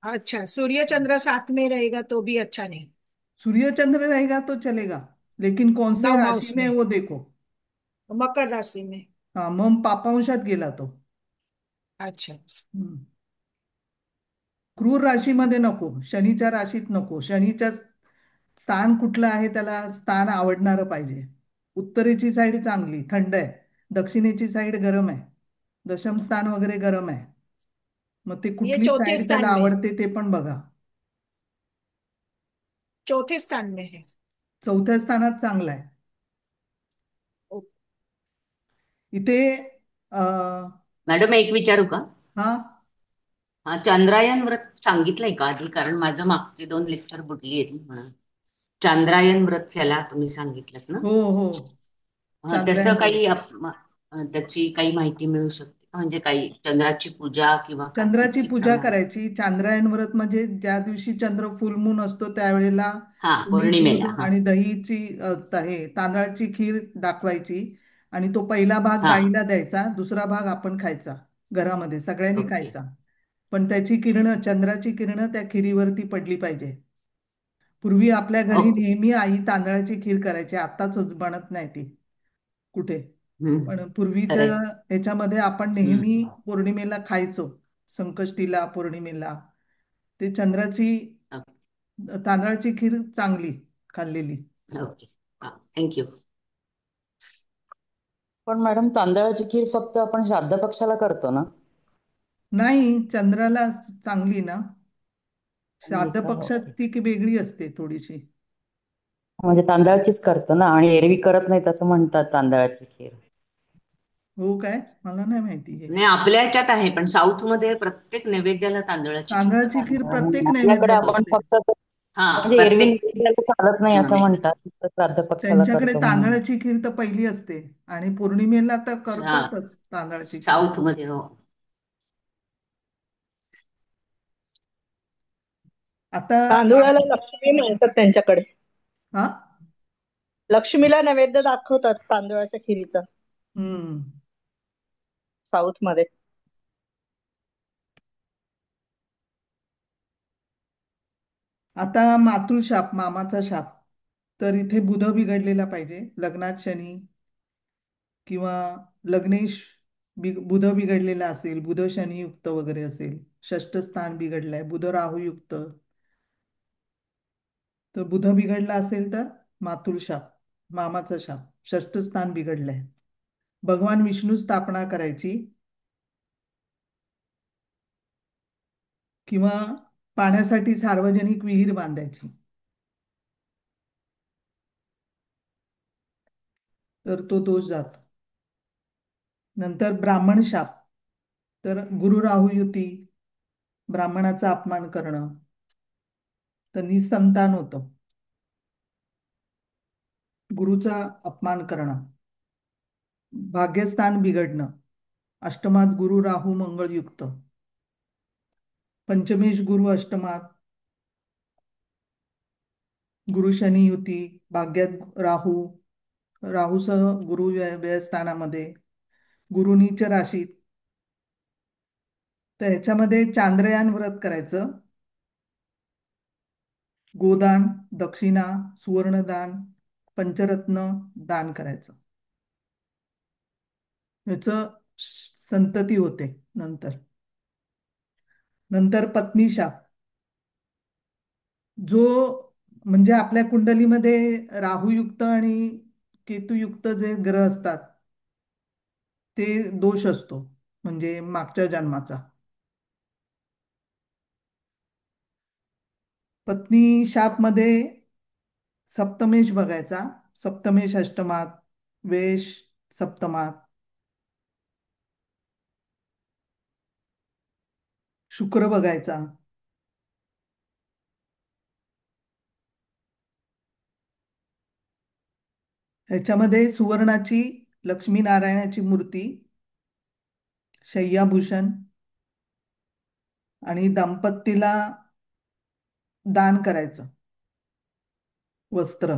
अच्छा सूर्य चंद्र साथ में रहेगा तो भी अच्छा नहीं। सूर्य चंद्र रहेगा तो चलेगा, लेकिन कौन से राशि नवमाउस में में वो देखो. मकर राशि में। हा, मग पापांशात गेला तो. अच्छा हम्म. क्रूर राशीमध्ये नको, शनीच्या राशीत नको. शनीच्या स्थान कुठलं आहे त्याला स्थान आवडणारं पाहिजे. उत्तरेची साईड चांगली थंड आहे, दक्षिणेची साईड गरम आहे, दशम स्थान वगैरे गरम आहे. मग ते ये कुठली चौथे साईड त्याला स्थान में है। आवडते ते पण बघा. चौथे स्थान में है। चौथ्या स्थानात चांगला आहे. ओ- इथे अं, मॅडम एक विचारू का? हा चंद्रायन व्रत सांगितलंय का आधी? कारण माझं मागचे 2 लेक्चर बुडली आहेत म्हणून. चांद्रायन व्रत त्याला तुम्ही सांगितलं ना? हो हो, त्याचं चांद्रयान व्रत. काही त्याची काही माहिती मिळू शकते का? म्हणजे काही चंद्राची पूजा किंवा काय चंद्राची त्याची पूजा प्रणाली? करायची. चांद्रायन व्रत म्हणजे ज्या दिवशी चंद्र फुल मून असतो त्यावेळेला हा, तुम्ही दूध पौर्णिमेला. हा आणि दहीची हे तांदळाची खीर दाखवायची आणि तो पहिला भाग हा. गाईला द्यायचा, दुसरा भाग आपण खायचा, घरामध्ये सगळ्यांनी ओके. खायचा. पण त्याची किरणं, चंद्राची किरणं त्या खिरीवरती पडली पाहिजे. पूर्वी आपल्या घरी ओके. नेहमी आई तांदळाची खीर करायची, आत्ताच बनत नाही ती कुठे. हम्म. पण पूर्वीच्या खरंय. ह्याच्यामध्ये आपण नेहमी हम्म. पौर्णिमेला खायचो, संकष्टीला पौर्णिमेला. ते चंद्राची तांदळाची खीर चांगली खाल्लेली. ओके. थँक्यू. पण मॅडम तांदळाची खीर फक्त आपण श्राद्ध पक्षाला करतो ना? नाही, चंद्राला चांगली ना. चांगली श्राद्ध का? पक्षात ओके. ती वेगळी असते थोडीशी. म्हणजे तांदळाचीच करतो ना, आणि एरवी करत नाही असं म्हणतात तांदळाची खीर. हो काय, मला नाही माहिती हे. नाही, आपल्या ह्याच्यात आहे, पण साऊथ मध्ये प्रत्येक नैवेद्याला तांदळाची खीर तांदळाची करतात. खीर प्रत्येक आपल्याकडे नैवेद्यात आपण असते. फक्त हा, म्हणजे एरवी प्रत्येक नैवेद्याला चालत नाही असं नाही. म्हणतात, फक्त श्राद्ध पक्षाला त्यांच्याकडे करतो म्हणून. तांदळाची खीर तर पहिली असते आणि पौर्णिमेला तर हा, करतातच तांदळाची खीर. साऊथ मध्ये. हो. आता तांदूळाला लक्ष्मी म्हणतात त्यांच्याकडे. हा, लक्ष्मीला नैवेद्य दाखवतात तांदूळाच्या खिरीचा हम्म. साऊथ मध्ये. आता मातृशाप, मामाचा शाप. तर इथे बुध बिघडलेला पाहिजे, लग्नात शनी किंवा लग्नेश बुध बिघडलेला असेल, बुध शनी युक्त वगैरे असेल, षष्ठ स्थान बिघडलंय, बुध राहू युक्त. तर बुध बिघडला असेल तर मातृशाप, मामाचा शाप, षष्ठ स्थान बिघडलंय. भगवान विष्णू स्थापना करायची किंवा पाण्यासाठी सार्वजनिक विहीर बांधायची, तर तो दोष जातो. नंतर ब्राह्मण शाप. तर गुरु राहू युती, ब्राह्मणाचा अपमान करणं, तर निसंतान होतं. गुरुचा अपमान करणं, भाग्यस्थान बिघडणं, अष्टमात गुरु राहू मंगळ युक्त, पंचमेश गुरु अष्टमात, गुरु शनी युती, भाग्यात राहू, राहूसह गुरु व्ययस्थानामध्ये, गुरु नीच राशीत. तर ह्याच्यामध्ये चांद्रयान व्रत करायचं. गोदान, दक्षिणा, सुवर्णदान, पंचरत्न दान करायचं. ह्याचं संतती होते नंतर. नंतर पत्नी शाप. जो म्हणजे आपल्या कुंडलीमध्ये राहूयुक्त आणि केतुयुक्त जे ग्रह असतात ते दोष असतो म्हणजे मागच्या जन्माचा. पत्नी शापमध्ये सप्तमेश बघायचा, सप्तमेश अष्टमात, वेश सप्तमात, शुक्र बघायचा. ह्याच्यामध्ये सुवर्णाची लक्ष्मीनारायणाची मूर्ती, शय्याभूषण आणि दाम्पत्याला दान करायचं वस्त्र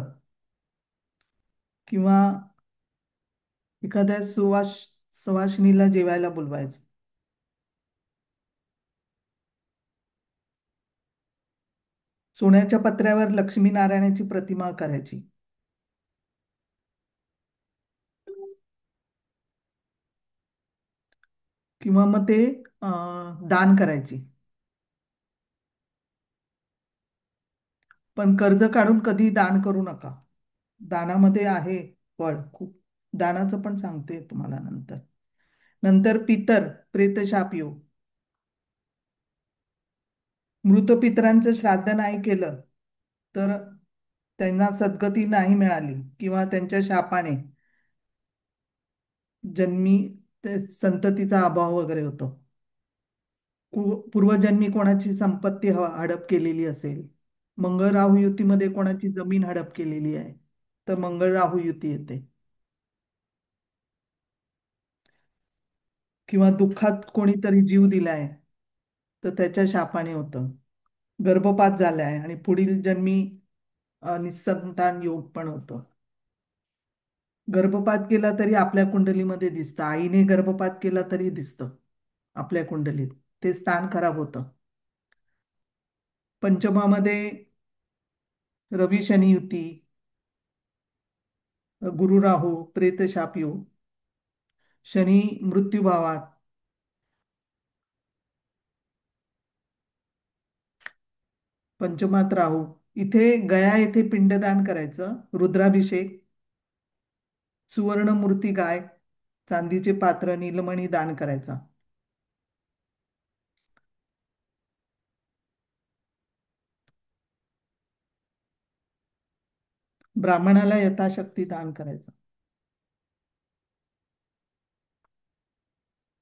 किंवा एखाद्या सुवासिनीला जेवायला बोलवायचं. सोन्याच्या पत्र्यावर लक्ष्मीनारायणाची प्रतिमा करायची. किंवा मग ते दान करायची. पण कर्ज काढून कधी दान करू नका. दानामध्ये आहे फळ खूप. दानाचं पण सांगते तुम्हाला नंतर. नंतर पितर प्रेतशाप योग. मृत पितरांचं श्राद्ध नाही केलं तर त्यांना सद्गती नाही मिळाली किंवा त्यांच्या शापाने जन्मी ते संततीचा अभाव वगैरे होतो. पूर्वजन्मी कोणाची संपत्ती हडप केलेली असेल, मंगळ राहू युतीमध्ये कोणाची जमीन हडप केलेली आहे तर मंगळ राहू युती येते. किंवा दुःखात कोणीतरी जीव दिलाय तर त्याच्या शापाने होतं. गर्भपात झालाय आणि पुढील जन्मी निसंतान योग पण होतो. गर्भपात केला तरी आपल्या कुंडलीमध्ये दिसतं. आईने गर्भपात केला तरी दिसतं आपल्या कुंडलीत. ते स्थान खराब होतं. पंचमामध्ये रवी शनी युती, गुरु राहू प्रेतशाप योग, शनी मृत्यूभावात, पंचमात राहू. इथे गया येथे पिंडदान करायचं. रुद्राभिषेक, सुवर्ण मूर्ती गाय, चांदीचे पात्र, नीलमणी दान करायचा. ब्राह्मणाला यथाशक्ती दान करायचं.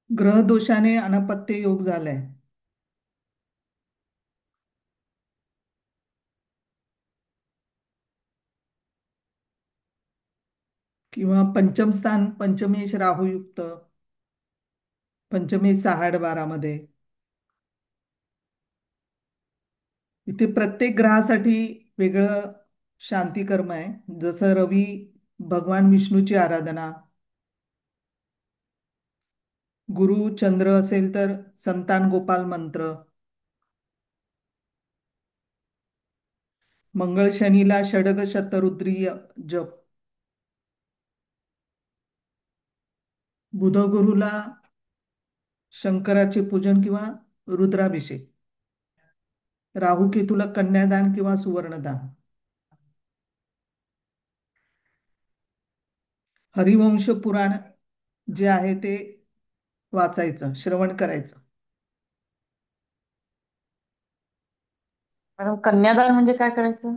ग्रह दोषाने अनपत्य योग झालाय किंवा पंचम स्थान पंचमेश राहूयुक्त, पंचमेश 6-12 इथे प्रत्येक ग्रहासाठी वेगळं शांती कर्म आहे. जसं रवी भगवान विष्णूची आराधना, गुरु चंद्र असेल तर संतान गोपाल मंत्र, मंगळ शनीला षडग शतरुद्रीय जप, बुध गुरुला शंकराचे पूजन किंवा रुद्राभिषेक, राहू केतूला कन्यादान किंवा सुवर्णदान. हरिवंश पुराण जे आहे ते वाचायचं, श्रवण करायचं. मॅडम कन्यादान म्हणजे काय करायचं?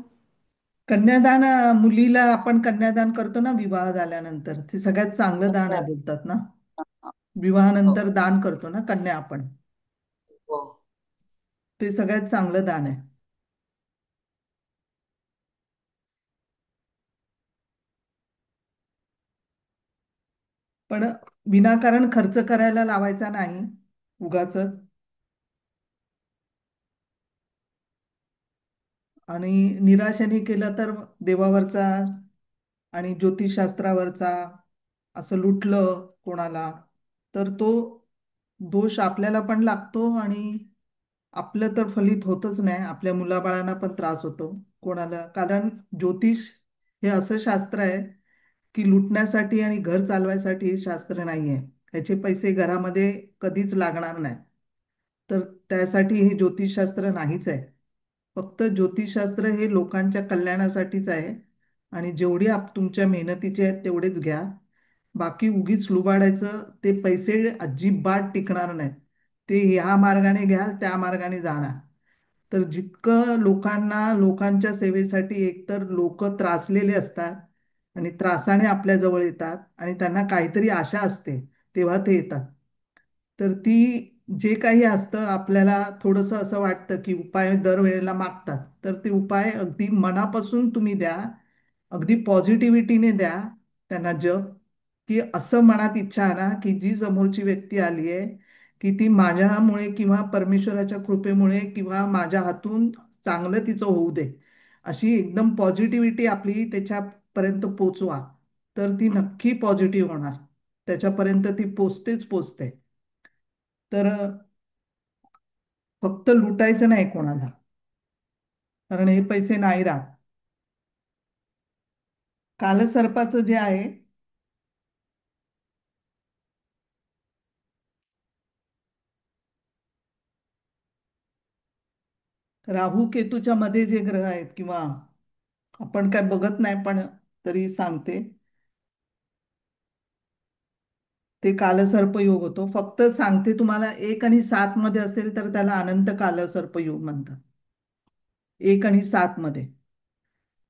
कन्यादान मुलीला आपण कन्यादान करतो ना विवाह झाल्यानंतर, ते सगळ्यात चांगलं दान आहे बोलतात ना. विवाहानंतर दान करतो ना कन्या आपण, हो. ते सगळ्यात चांगलं दान आहे. पण विनाकारण खर्च करायला लावायचा नाही उगाचच. आणि निराशेने केलं तर देवावरचा आणि ज्योतिषशास्त्रावरचा असं लुटलं कोणाला तर तो दोष आपल्याला पण लागतो आणि आपलं तर फलित होतच नाही. आपल्या मुलाबाळांना पण त्रास होतो कोणाला. कारण ज्योतिष हे असं शास्त्र आहे की लुटण्यासाठी आणि घर चालवायसाठी हे शास्त्र नाही आहे. ह्याचे पैसे घरामध्ये कधीच लागणार नाही. तर त्यासाठी हे ज्योतिषशास्त्र नाहीच आहे. फक्त ज्योतिषशास्त्र हे लोकांच्या कल्याणासाठीच आहे आणि जेवढी तुमच्या मेहनतीचे आहेत तेवढेच घ्या. बाकी उगीच लुबाडायचं, ते पैसे अजिबात टिकणार नाहीत. ते ह्या मार्गाने घ्याल त्या मार्गाने जाणार. तर जितकं लोकांच्या सेवेसाठी, एकतर लोक त्रासलेले असतात आणि त्रासाने आपल्या जवळ येतात आणि त्यांना काहीतरी आशा असते तेव्हा ते येतात. तर ती जे काही असतं, आपल्याला थोडंसं असं वाटतं की उपाय दरवेळेला मागतात, तर ते उपाय अगदी मनापासून तुम्ही द्या, अगदी पॉझिटिव्हिटीने द्या त्यांना जग, की असं मनात इच्छा आणा की जी समोरची व्यक्ती आली आहे की ती माझ्यामुळे किंवा परमेश्वराच्या कृपेमुळे किंवा माझ्या हातून चांगलं तिचं होऊ दे, अशी एकदम पॉझिटिव्हिटी आपली त्याच्यापर्यंत पोचवा. तर ती नक्की पॉझिटिव्ह होणार, त्याच्यापर्यंत ती पोचतेच पोचते. तर फक्त लुटायचं नाही कोणाला, कारण हे पैसे नाही राहत. कालसर्पाचं जे आहे, राहू केतूच्या मध्ये जे ग्रह आहेत, किंवा आपण काय बघत नाही पण तरी सांगते, ते कालसर्प योग होतो. फक्त सांगते तुम्हाला, 1 आणि 7 मध्ये असेल तर त्याला अनंत कालसर्प योग म्हणतात. 1 आणि 7 मध्ये.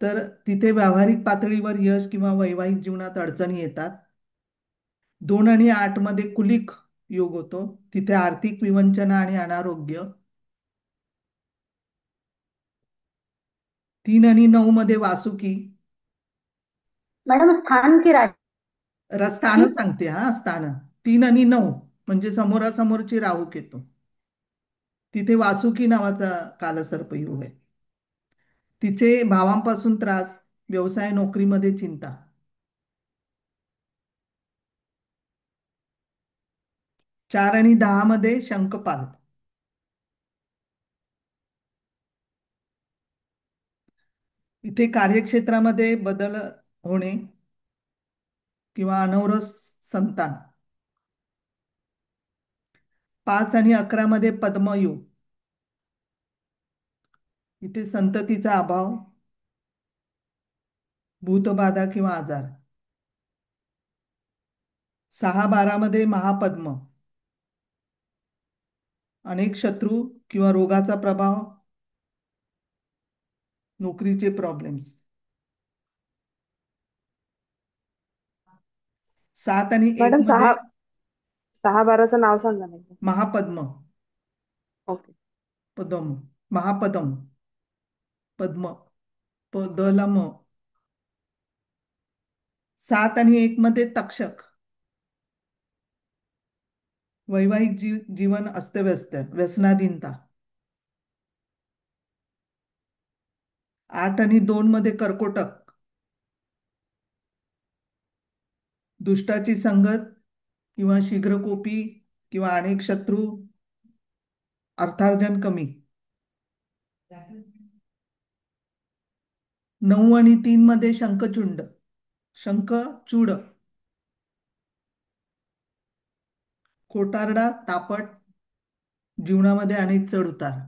तर तिथे व्यावहारिक पातळीवर यश किंवा वैवाहिक जीवनात अडचणी येतात. 2 आणि 8 मध्ये कुलिक योग होतो, तिथे आर्थिक विवंचना आणि अनारोग्य. 3 आणि 9 मध्ये वासुकी. मॅडम स्थान की राशी? स्थान सांगते, हा स्थान. 3 आणि 9 म्हणजे समोरासमोरची राहू केतू, तिथे वासुकी नावाचा कालसर्प योग आहे. तिचे भावांपासून त्रास, व्यवसाय नोकरीमध्ये चिंता. 4 आणि 10 मध्ये शंखपाल. इथे कार्यक्षेत्रामध्ये बदल होणे किंवा अनवरस संतान. 5 आणि 11 मध्ये पद्मयोग, इथे संततीचा अभाव, भूतबाधा किंवा आजार. 6-12 मध्ये महापद्म, अनेक शत्रू किंवा रोगाचा प्रभाव, नोकरीचे प्रॉब्लेम्स. 7 आणि 1 मॅडम मध्ये 6-12चं नाव सांगा ना. महापद्म, ओके. पदम, महापदम, पद्म, पदलम. 7 आणि 1 मध्ये तक्षक, वैवाहिक जीवन अस्तव्यस्त, व्यसनाधीनता. 8 आणि 2 मध्ये कर्कोटक, दुष्टाची संगत किंवा शीघ्रकोपी किंवा अनेक शत्रू, अर्थार्जन कमी. 9 आणि 3 मध्ये शंखचूड, खोटारडा, तापट, जीवनामध्ये अनेक चढ उतार.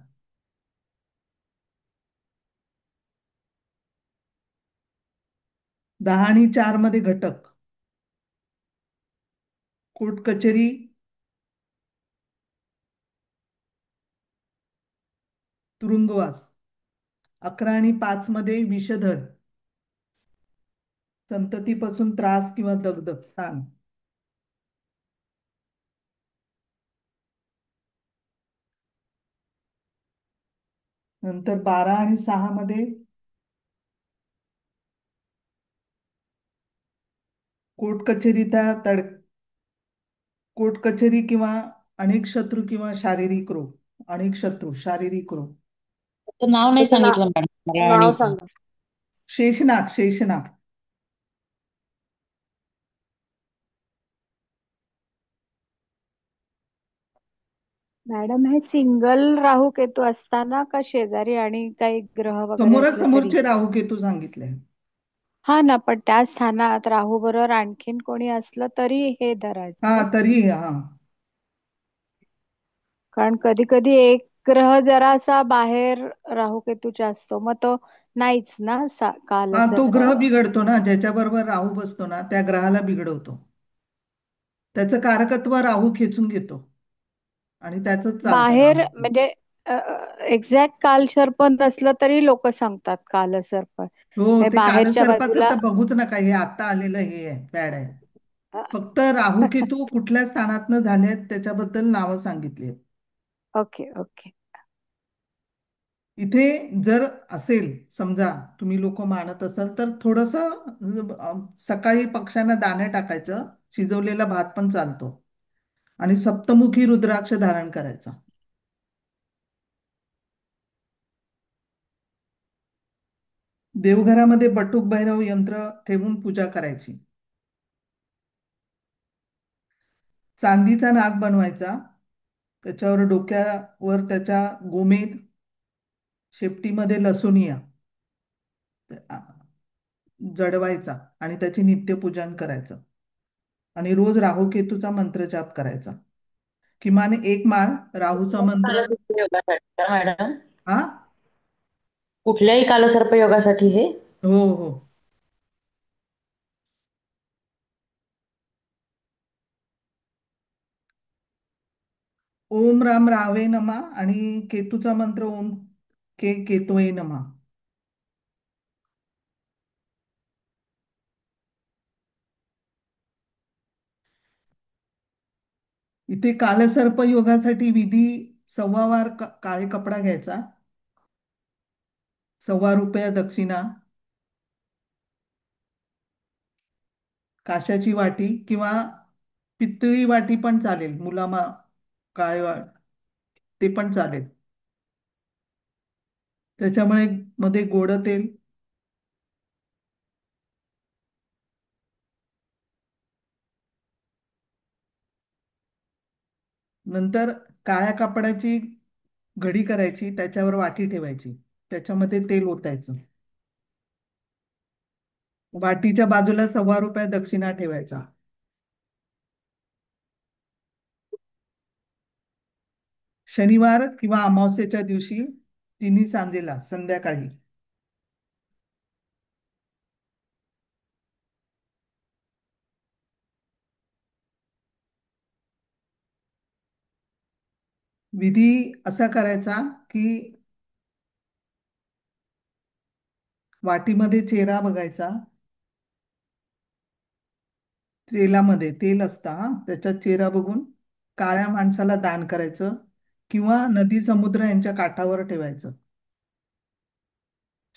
10 आणि 4 मध्ये घटक, कोर्ट कचेरी, तुरुंगवास. 11 आणि 5 मध्ये विषधर, संततीपासून त्रास किंवा दगदग, ताण. नंतर 12 आणि 6 मध्ये कोर्ट कचेरी किंवा अनेक शत्रू किंवा शारीरिक रोग, अनेक शत्रू, शारीरिक रोग. त्याचं नाव नाही त्याचं सांगितलं मॅडम मला. नाव आणि सांगा. शेषनाग. मॅडम हे सिंगल राहू केतू असताना का शेजारी आणि काही ग्रह वगैरे असले तरी? समोरासमोरचे राहू केतू सांगितले. हा ना, पण त्या स्थानात राहू बरोबर आणखीन कोणी असलं तरी हे धरायचं हा, का? तरी हा. कारण कधी कधी एक ग्रह जरासा बाहेर राहू केतूच्या असतो मग तो नाहीच ना हा, तो कालसर्प. ग्रह बिघडतो ना, ज्याच्याबरोबर राहू बसतो ना त्या ग्रहाला बिघडवतो. त्याचं कारकत्व राहू खेचून घेतो आणि त्याच चालतं बाहेर राहू. म्हणजे एक्झॅक्ट कालसर्प नसलं तरी लोक सांगतात कालसर्प हो, हे ते बाहेरच्या कालसर्पाचं बाजूला. तर बघूच नका, हे आता आलेलं हे आहे, पॅड आहे. फक्त राहू केतू कुठल्या स्थानातनं झालेत त्याच्याबद्दल नावं सांगितली आहेत. Okay okay. इथे जर असेल, समजा तुम्ही लोक मानत असाल तर थोडस सकाळी पक्ष्यांना दाणे टाकायचं, शिजवलेला भात पण चालतो, आणि सप्तमुखी रुद्राक्ष धारण करायचा. देवघरामध्ये बटुक भैरव यंत्र ठेवून पूजा करायची. चांदीचा नाग बनवायचा, त्याच्यावर डोक्यावर त्याच्या गोमेद, शेपटीमध्ये लसुनिया जडवायचा आणि त्याचे नित्यपूजन करायचं. आणि रोज राहूकेतूचा मंत्र जाप करायचा. किमान एक माळ राहूचा मंत्र. कालसर्प योगासाठी का मॅडम? हा, कुठल्याही कालसर्प योगासाठी हे? हो हो. ओम राम रावे नमा आणि केतूचा मंत्र ओम केतवे नमा. इथे कालसर्प योगासाठी विधी: सव्वावार काळे कपडा घ्यायचा, ₹1.25 दक्षिणा, काशाची वाटी किंवा पितळी वाटी पण चालेल, मुलामा काळे ते पण चालेल. त्याच्यामुळे मध्ये गोड तेल, नंतर काळ्या कापडाची घडी करायची, त्याच्यावर वाटी ठेवायची, त्याच्यामध्ये तेल ओतायचं, वाटीच्या बाजूला ₹1.25 दक्षिणा ठेवायचा. शनिवार किंवा अमावस्येच्या दिवशी तिन्ही सांजेला संध्याकाळी विधी असा करायचा की वाटीमध्ये चेहरा बघायचा, तेलामध्ये तेल असतं हा, त्याच्यात चेहरा बघून काळ्या माणसाला दान करायचं किंवा नदी समुद्र यांच्या काठावर ठेवायचं.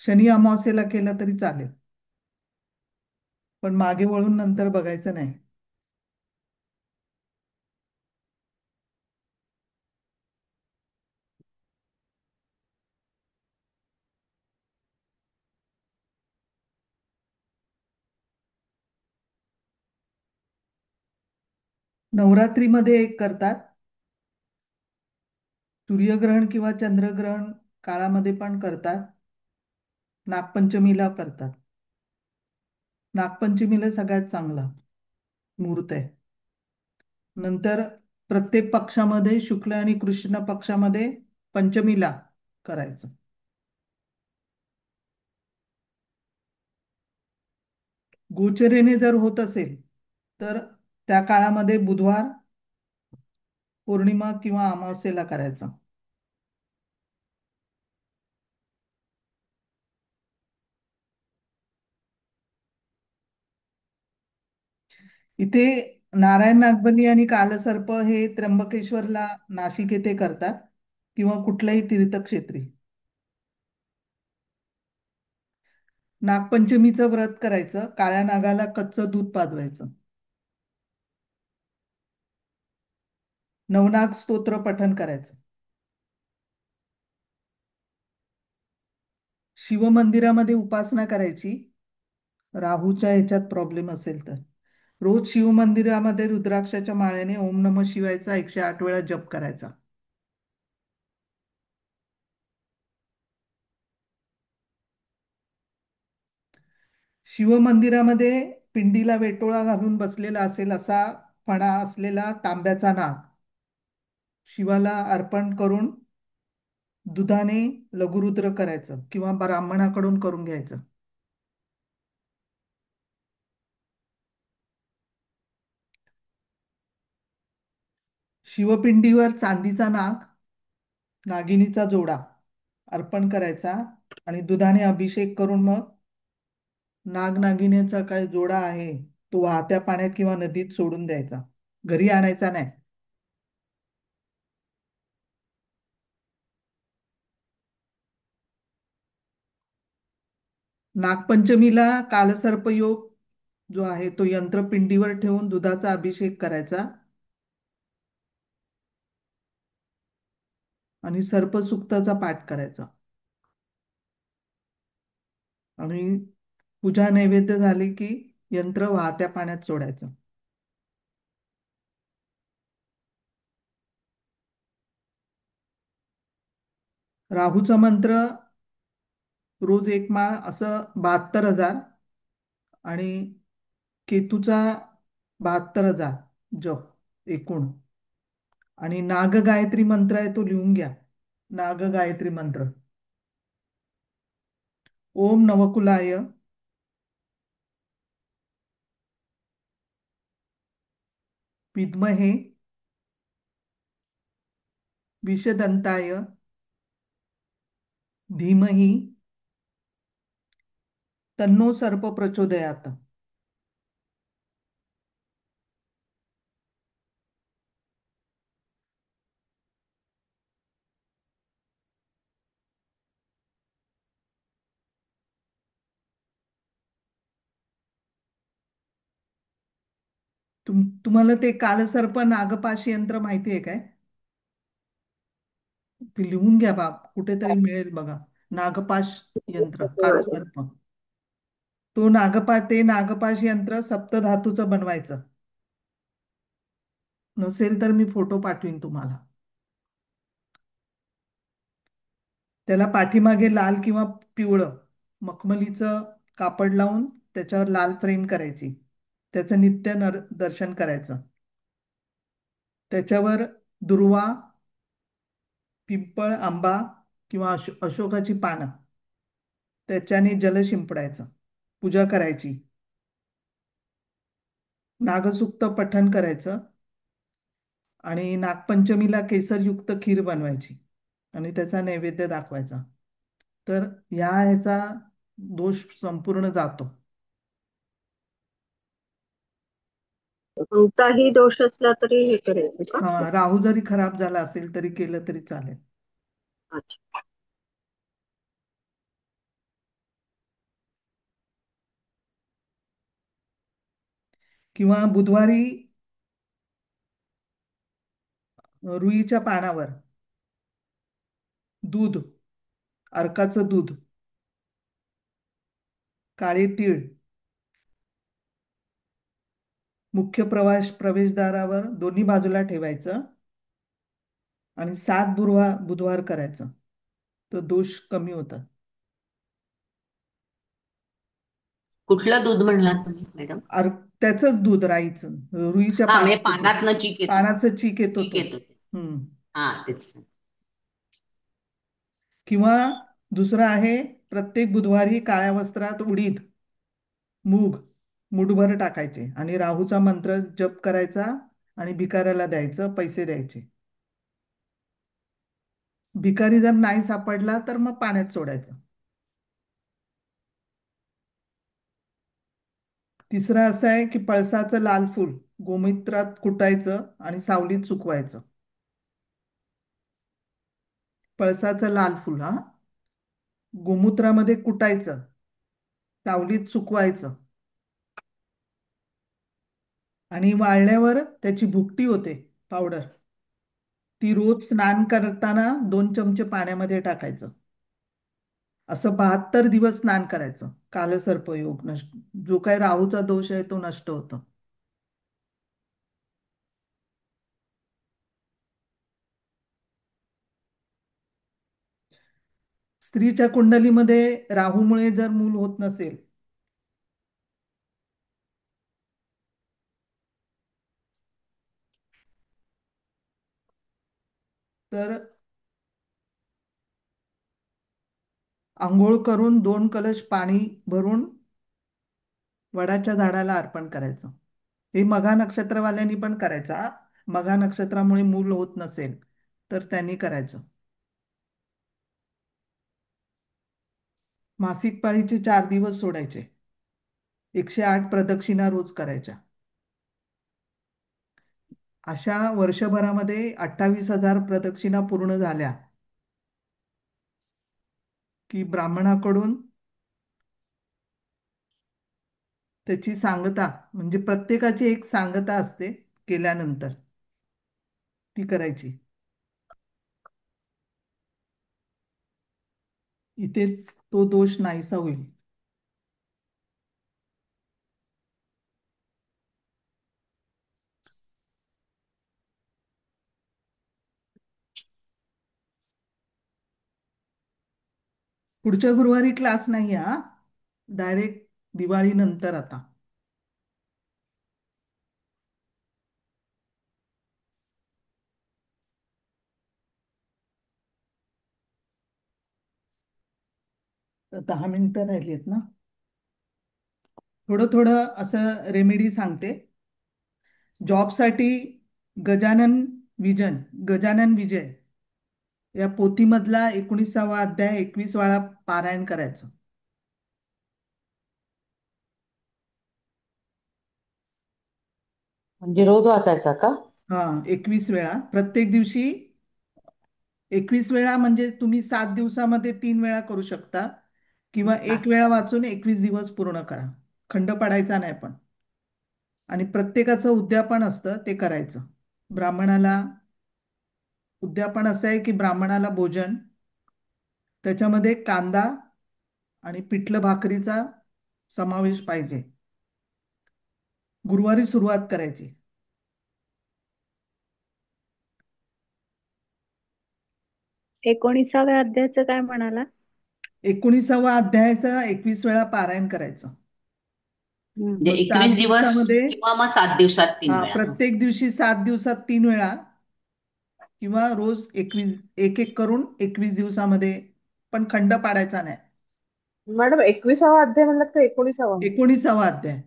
शनी अमावस्येला केलं तरी चालेल, पण मागे वळून नंतर बघायचं नाही. नवरात्रीमध्ये एक करतात, सूर्यग्रहण किंवा चंद्रग्रहण काळामध्ये पण करतात, नागपंचमीला करतात. नागपंचमीला सगळ्यात चांगला मुहूर्त आहे. नंतर प्रत्येक पक्षामध्ये शुक्ल आणि कृष्ण पक्षामध्ये पंचमीला करायचं. गोचरेने जर होत असेल तर त्या काळामध्ये बुधवार, पौर्णिमा किंवा अमावस्येला करायचा. इथे नारायण नागबली आणि कालसर्प हे त्र्यंबकेश्वरला, नाशिक येथे करतात किंवा कुठल्याही तीर्थक्षेत्री. नागपंचमीचं व्रत करायचं, काळ्या नागाला कच्चं दूध पाजवायचं, नवनाग स्तोत्र पठण करायचं, शिवमंदिरामध्ये उपासना करायची. राहूच्या ह्याच्यात प्रॉब्लेम असेल तर रोज शिवमंदिरामध्ये रुद्राक्षाच्या माळ्याने ओम नमः शिवायचा 108 वेळा जप करायचा. शिवमंदिरामध्ये पिंडीला वेटोळा घालून बसलेला असेल असा फणा असलेला तांब्याचा नाग शिवाला अर्पण करून दुधाने लघुरुद्र करायचं किंवा ब्राह्मणाकडून करून घ्यायचं. शिवपिंडीवर चांदीचा नाग, नागिनीचा जोडा अर्पण करायचा आणि दुधाने अभिषेक करून मग नाग नागिनीचा काय जोडा आहे तो वाहत्या पाण्यात किंवा नदीत सोडून द्यायचा, घरी आणायचा नाही. नागपंचमीला कालसर्प योग जो आहे तो यंत्रपिंडीवर ठेवून दुधाचा अभिषेक करायचा आणि सर्पसुक्ताचा पाठ करायचा आणि पूजा नैवेद्य झाली की यंत्र वाहत्या पाण्यात सोडायचं. राहूचा मंत्र रोज एक माळ असं 72,000 आणि केतूचा 72,000 जप एकूण. आणि नाग गायत्री मंत्र आहे तो लिहून घ्या. नाग गायत्री मंत्र ओम नवकुलाय विद्महे विषदंताय धीमहि तन्नो सर्प प्रचोदयात. तुम्हाला ते कालसर्प नागपाश यंत्र माहिती आहे काय? ते लिहून घ्या बाप, कुठेतरी मिळेल बघा. नागपाश यंत्र कालसर्प, ते नागपाश यंत्र सप्तधातूचं बनवायचं. नसेल तर मी फोटो पाठवीन तुम्हाला. त्याला पाठीमागे लाल किंवा पिवळं मखमलीचं कापड लावून त्याच्यावर लाल फ्रेम करायची, त्याचं नित्य दर्शन करायचं. त्याच्यावर दुर्वा, पिंपळ, आंबा किंवा अशोकाची पानं त्याच्याने जल शिंपडायचं, पूजा करायची, नागसूक्त पठण करायचं आणि नागपंचमीला केसरयुक्त खीर बनवायची आणि त्याचा नैवेद्य दाखवायचा. तर ह्याचा दोष संपूर्ण जातो. कोणताही दोष असला तरी हे करायचं का? राहू जरी खराब झाला असेल तरी केलं तरी चालेल. अच्छा. किंवा बुधवारी रुईच्या पानावर दूध, अर्काचं दूध, काळे तीळ मुख्य प्रवेशद्वारावर दोन्ही बाजूला ठेवायचं आणि 7 बुधवार करायचं, तर दोष कमी होतात. कुठलं दूध म्हणलात तुम्ही मॅडम? त्याचंच दूध, राईचं, रुईच्या म्हणजे पानातनं चीक येतो, पानाचं चीक येतो चीक तो. येतो हा तेच. किंवा दुसरं आहे, प्रत्येक बुधवारी काळ्या वस्त्रात उडीद, मूग मुठभर टाकायचे आणि राहूचा मंत्र जप करायचा आणि भिकाऱ्याला द्यायचं, पैसे द्यायचे. भिकारी जर नाही सापडला तर मग पाण्यात सोडायचं. तिसरं असं आहे की पळसाचं लाल फूल गोमूत्रात कुटायचं आणि सावलीत सुकवायचं. पळसाचं लाल फूल गोमूत्रामध्ये कुटायचं, सावलीत सुकवायचं आणि वाळल्यावर त्याची भुकटी होते पावडर, ती रोज स्नान करताना 2 चमचे पाण्यामध्ये टाकायचं. असं 72 दिवस स्नान करायचं. कालसर्पयोग नष्ट, जो काही राहूचा दोष आहे तो नष्ट होतो. स्त्रीच्या कुंडलीमध्ये राहूमुळे जर मूल होत नसेल तर आंघोळ करून 2 कलश पाणी भरून वडाच्या झाडाला अर्पण करायचं. हे मघा नक्षत्रवाल्यांनी पण करायचं हा. मघा नक्षत्रामुळे मूल होत नसेल तर त्यांनी करायचं. मासिक पाळीचे 4 दिवस सोडायचे. 108 प्रदक्षिणा रोज करायच्या. अशा वर्षभरामध्ये 28,000 प्रदक्षिणा पूर्ण झाल्या की ब्राह्मणाकडून त्याची सांगता, म्हणजे प्रत्येकाची एक सांगता असते, केल्यानंतर ती करायची. इथे तो दोष नाहीसा होईल. पुढच्या गुरुवारी क्लास नाही हा, डायरेक्ट दिवाळी नंतर आता. तर 10 मिनिटं राहिली ना. थोडं थोडं असं रेमेडी सांगते. जॉबसाठी गजानन गजानन विजय या पोथीमधला 19वा अध्याय 21 वेळा पारायण करायचं. म्हणजे रोज वाचायचा का? हा, 21 वेळा प्रत्येक दिवशी. 21 वेळा म्हणजे तुम्ही 7 दिवसामध्ये 3 वेळा करू शकता, किंवा 1 वेळा वाचून 21 दिवस पूर्ण करा. खंड पडायचा नाही पण. आणि प्रत्येकाचं उद्यापन असतं, ते करायचं. ब्राह्मणाला उद्यापन असं आहे की ब्राह्मणाला भोजन, त्याच्यामध्ये कांदा आणि पिठलं भाकरीचा समावेश पाहिजे. गुरुवारी सुरुवात करायची. एकोणीसाव्या अध्यायाचं काय म्हणाला? 19वा अध्यायाचा 21 वेळा पारायण करायचं. म्हणजे मग 21 7 दिवस दिवसामध्ये किंवा मग 7 दिवसात 3 वेळा. प्रत्येक दिवशी 7 दिवसात 3 वेळा, किंवा रोज 21 एक एक करून 21 दिवसामध्ये, पण खंड पाडायचा नाही. मॅडम 21वा अध्याय म्हणलात का 19वा? 19वा अध्याय.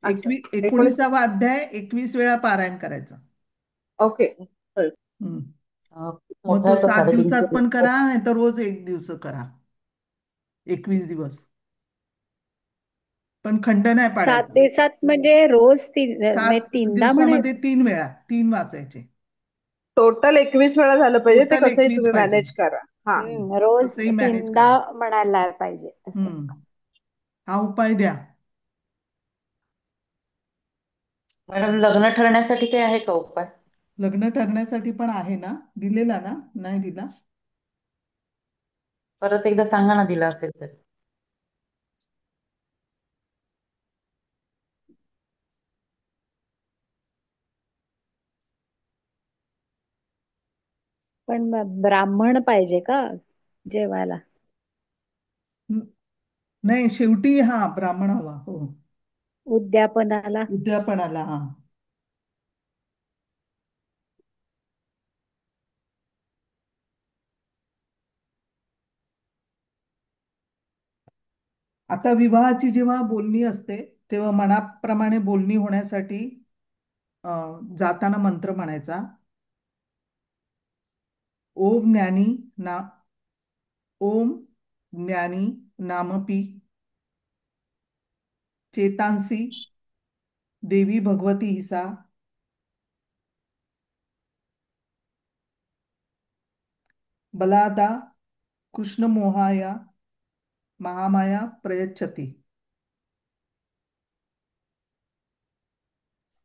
अच्छा, 19. 19वा अध्याय 21 वेळा पारायण करायचा. ओके. हम्म. मग मोठा तो आहे तो 7 दिवसात 350. पण करा, नाही तर रोज 1 दिवस करा. 21 दिवस, पण खंड नाही 7 पाडायचा. दिवसात म्हणजे रोज म्हणजे 7 तीनदा दिवसामध्ये म्हणायचं. 3 वेळा 3 वाचायचे. टोटल 21 वेळा झालं पाहिजे, ते टोटल कसंही 21 तुम्ही पाहिजे. मॅनेज करा. हा. रोज तसंही मॅनेज तीनदा करा. म्हणायला पाहिजे असं. हा उपाय द्या. मॅडम, लग्न ठरण्यासाठी काही आहे का उपाय? लग्न ठरण्यासाठी पण आहे ना, दिलेला ना, नाही दिला? परत एकदा सांगा ना, दिला असेल तर. पण ब्राह्मण पाहिजे का जेवायला? नाही, शेवटी हा ब्राह्मण हवा. हो, उद्यापनाला. उद्यापनाला. हा, आता विवाहाची जेव्हा बोलणी असते तेव्हा मनाप्रमाणे बोलणी होण्यासाठी जाताना मंत्र म्हणायचा. ओम ज्ञानी ना ओम ज्ञानी नामपी चेतांसी देवी भगवती हिसा बलादा कृष्ण मोहाया महामाया प्रयच्छती.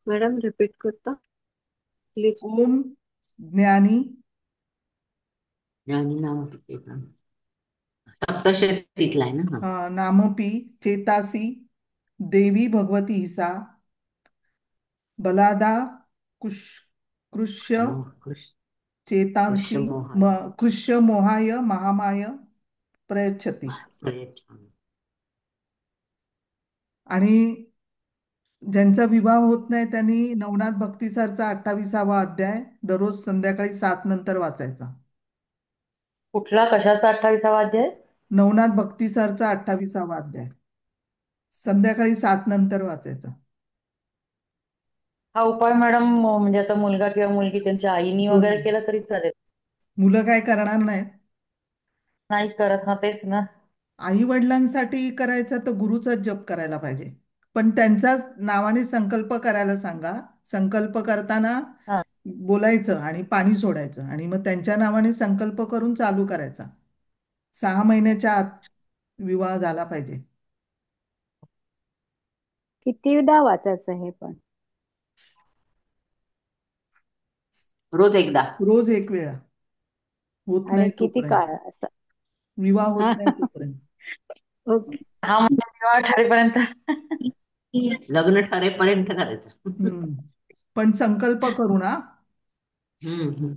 मॅडम रिपीट करता प्लीज. ओम ज्ञानी ज्ञानी नाम सप्तशतीतला आहे ना. नामपी चेतासी देवी भगवती हिसा बलादा कृष्य चेतांसी कृष्य मोहाय महामाय प्रयच्छती. आणि ज्यांचा विवाह होत नाही त्यांनी नवनाथ भक्तिसारचा 28वा अध्याय दररोज संध्याकाळी 7 नंतर वाचायचा. कुठला, कशाचा 28वा अध्याय? नवनाथ भक्तिसारचा 28वा अध्याय संध्याकाळी 7 नंतर वाचायचा. हा उपाय मॅडम म्हणजे आता मुलगा किंवा मुलगी त्यांच्या आईनी वगैरे दोन्ही. केला तरी चालेल? मुलं काय करणार नाहीत. नाही करत, हा तेच ना. आई वडिलांसाठी करायचा तर गुरुचाच जप करायला पाहिजे, पण त्यांच्याच नावाने संकल्प करायला सांगा. संकल्प करताना हा. बोलायचं आणि पाणी सोडायचं आणि मग त्यांच्या नावाने संकल्प करून चालू करायचा. 6 महिन्याच्या आत विवाह झाला पाहिजे. कितीदा वाचायचं हे पण? रोज एकदा. रोज एक वेळा. होत आणि नाही किती तोपर्यंत, काळ असं? विवाह होत नाही तोपर्यंत. ओके. हा म्हणजे विवाह ठरेपर्यंत. लग्न ठरेपर्यंत करायचं. हम्म. पण संकल्प करू ना. हम्म.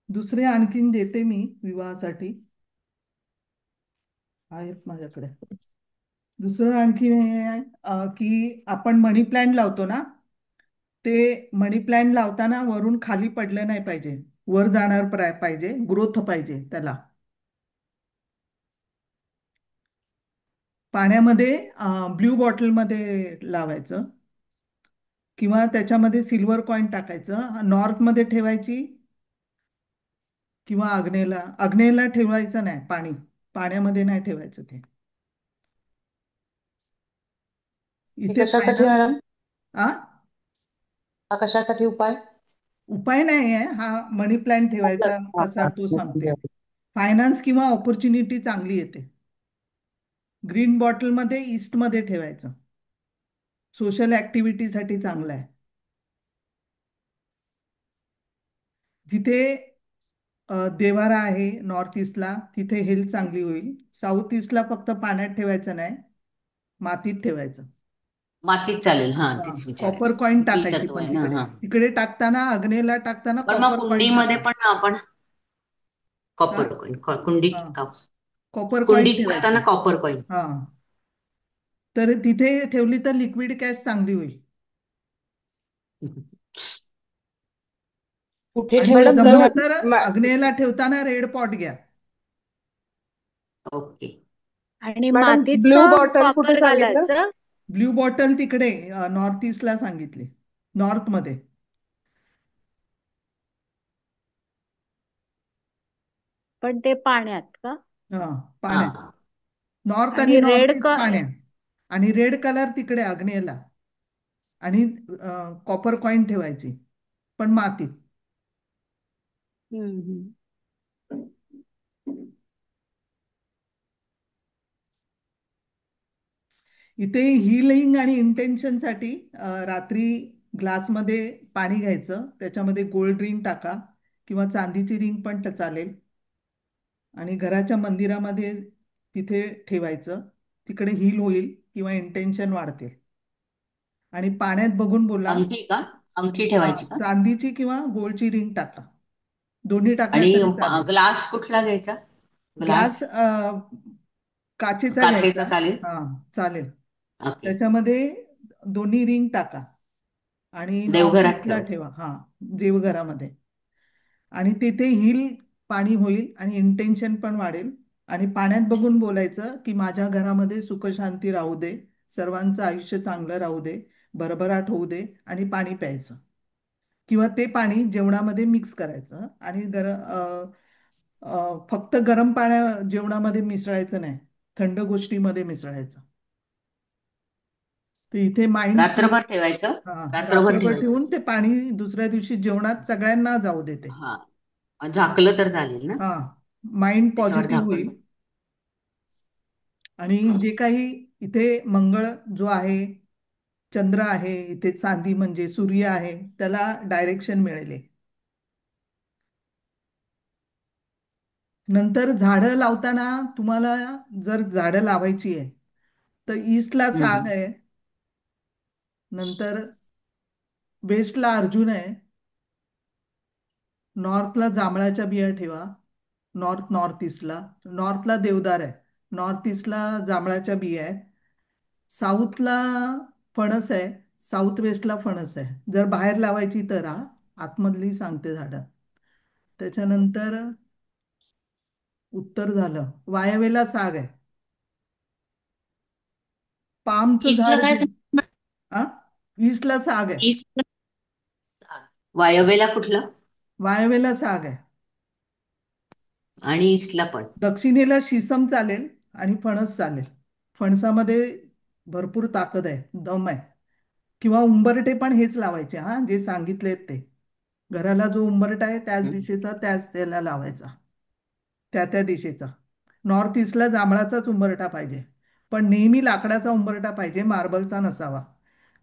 दुसरे आणखीन देते मी विवाहासाठी, आहेत माझ्याकडे. दुसरं आणखी हे आहे की आपण मनी प्लॅन्ट लावतो ना, ते मनी प्लॅन्ट लावताना वरून खाली पडलं नाही पाहिजे, वर जाणार पाहिजे, ग्रोथ पाहिजे त्याला. पाण्यामध्ये ब्ल्यू बॉटलमध्ये लावायचं किंवा त्याच्यामध्ये सिल्वर कॉईन टाकायचं. नॉर्थमध्ये ठेवायची किंवा आग्नेयला ठेवायचं नाही. पाण्यामध्ये नाही ठेवायचं ते. हे इथे कशासाठी फायनान्स मॅडम? हा कशासाठी उपाय? उपाय नाही आहे हा. मनी प्लॅन्ट ठेवायचा हा, कसा हा. तो सांगते. फायनान्स किंवा ऑपॉर्च्युनिटी चांगली येते. ग्रीन बॉटलमध्ये ईस्टमध्ये ठेवायचं. सोशल ऍक्टिव्हिटीसाठी चांगलं आहे. जिथे देवारा आहे नॉर्थ ईस्टला, तिथे हेल्थ चांगली होईल. साऊथ ईस्टला फक्त पाण्यात ठेवायचं नाही, मातीत ठेवायचं. मातीत चालेल. हा, हा, तेच कॉपर विचारायचं. कॉईन पी टाकायची तत्व पण आहे ना. तिकडे. हा. तिकडे टाकताना आग्नेयला टाकताना पण मग कॉपर कॉईन कुंडीमध्ये टाका. पण आपण हा कॉपर कॉईन, कुंडीत हा कॉपर कॉईन कुंडीत टाकताना ठेवायची. Copper coin. हा, तर तिथे ठेवली तर लिक्विड कॅश चांगली होईल. कुठे आणि ठेवलं मॅडम तर जमलं मॅडम? तर आग्नेयला ठेवताना रेड पॉट घ्या. ओके. आणि मॅडम मातीत ब्ल्यू पण बॉटल कुठे कॉपर सांगितलं? घालायचं? ब्ल्यू बॉटल तिकडे नॉर्थ ईस्टला सांगितले, नॉर्थमध्ये. पण ते पाण्यात का? हा, पाण्यात. हा. नॉर्थ आणि आणि नॉर्थ ईस्ट पाण्यात. आणि रेड कलर तिकडे आग्नेयला. आणि कॉपर कॉईन ठेवायची पण मातीत. हम्म. इथे हिलिंग आणि इंटेन्शनसाठी रात्री ग्लासमध्ये पाणी घ्यायचं, त्याच्यामध्ये गोल्ड रिंग टाका किंवा चांदीची रिंग पण चालेल आणि घराच्या मंदिरामध्ये तिथे ठेवायचं. तिकडे हील होईल किंवा इंटेन्शन वाढते. आणि पाण्यात बघून बोला. अंगठी का? अंगठी हा, ठेवायची का? चांदीची किंवा गोल्डची रिंग टाका. दोन्ही टाकल्या आणि तरी चालेल. ग्लास कुठला घ्यायचा? ग्लास ग्लास काचेचा घ्यायचा. काचेचा चालेल. हा, चालेल. ओके. त्याच्यामध्ये दोन्ही रिंग टाका आणि नॉर्थ देवघरात ईस्टला ठेवायचं. ठेवा. हा, देवघरामध्ये. आणि तिथे हिल पाणी होईल आणि इंटेन्शन पण वाढेल. आणि पाण्यात बघून बोलायचं की माझ्या घरामध्ये सुखशांती राहू दे, सर्वांचं आयुष्य चांगलं राहू दे, भरभराट होऊ दे, आणि पाणी प्यायचं. किंवा ते पाणी जेवणामध्ये मिक्स करायचं आणि फक्त गरम पाण्या जेवणामध्ये मिसळायचं नाही, थंड गोष्टीमध्ये मिसळायचं. तर इथे माइंड फ्री. रात्रभर ठेवायचं. हा, रात्रभर रात्रभर ठेवायचं. ठेवून ते पाणी दुसऱ्या दिवशी जेवणात सगळ्यांना जाऊ देते. हा, झाकलं तर चालेल ना? हा, माइंड त्याच्यावर पॉझिटिव्ह झाकण. होईल. आणि जे काही इथे मंगळ जो आहे, चंद्र आहे, इथे चांदी म्हणजे सूर्य आहे, त्याला डायरेक्शन मिळेल. नंतर झाडं लावताना तुम्हाला जर झाडं लावायची आहे तर ईस्टला साग हम्म. आहे, नंतर वेस्टला अर्जुन आहे, नॉर्थला जांभळाच्या बिया ठेवा. नॉर्थ ईस्टला. नॉर्थला देवदार आहे, नॉर्थ ईस्टला जांभळाच्या बिया आहेत. साऊथला फणस आहे, साऊथ वेस्टला फणस आहे. जर बाहेर लावायची तर आतमधली सांगते झाडं. त्याच्यानंतर उत्तर झालं. वायव्येला साग आहे. पामचं ईस्टला झाड काय हा, ईस्टला साग आहे. ईस्ट वायव्येला कुठलं वायव्येला साग आहे. आणि ईस्टला पण? दक्षिणेला शिसम चालेल आणि फणस चालेल. फणसामध्ये भरपूर ताकद आहे, दम आहे. किंवा उंबरठे पण हेच लावायचे, हा जे सांगितले ते. घराला जो उंबरठा आहे त्याच हं. दिशेचा, त्याच त्याला लावायचा, त्या त्या दिशेचा. नॉर्थ ईस्टला जांभळाचाच उंबरठा पाहिजे, पण नेहमी लाकडाचा उंबरठा पाहिजे, मार्बलचा नसावा.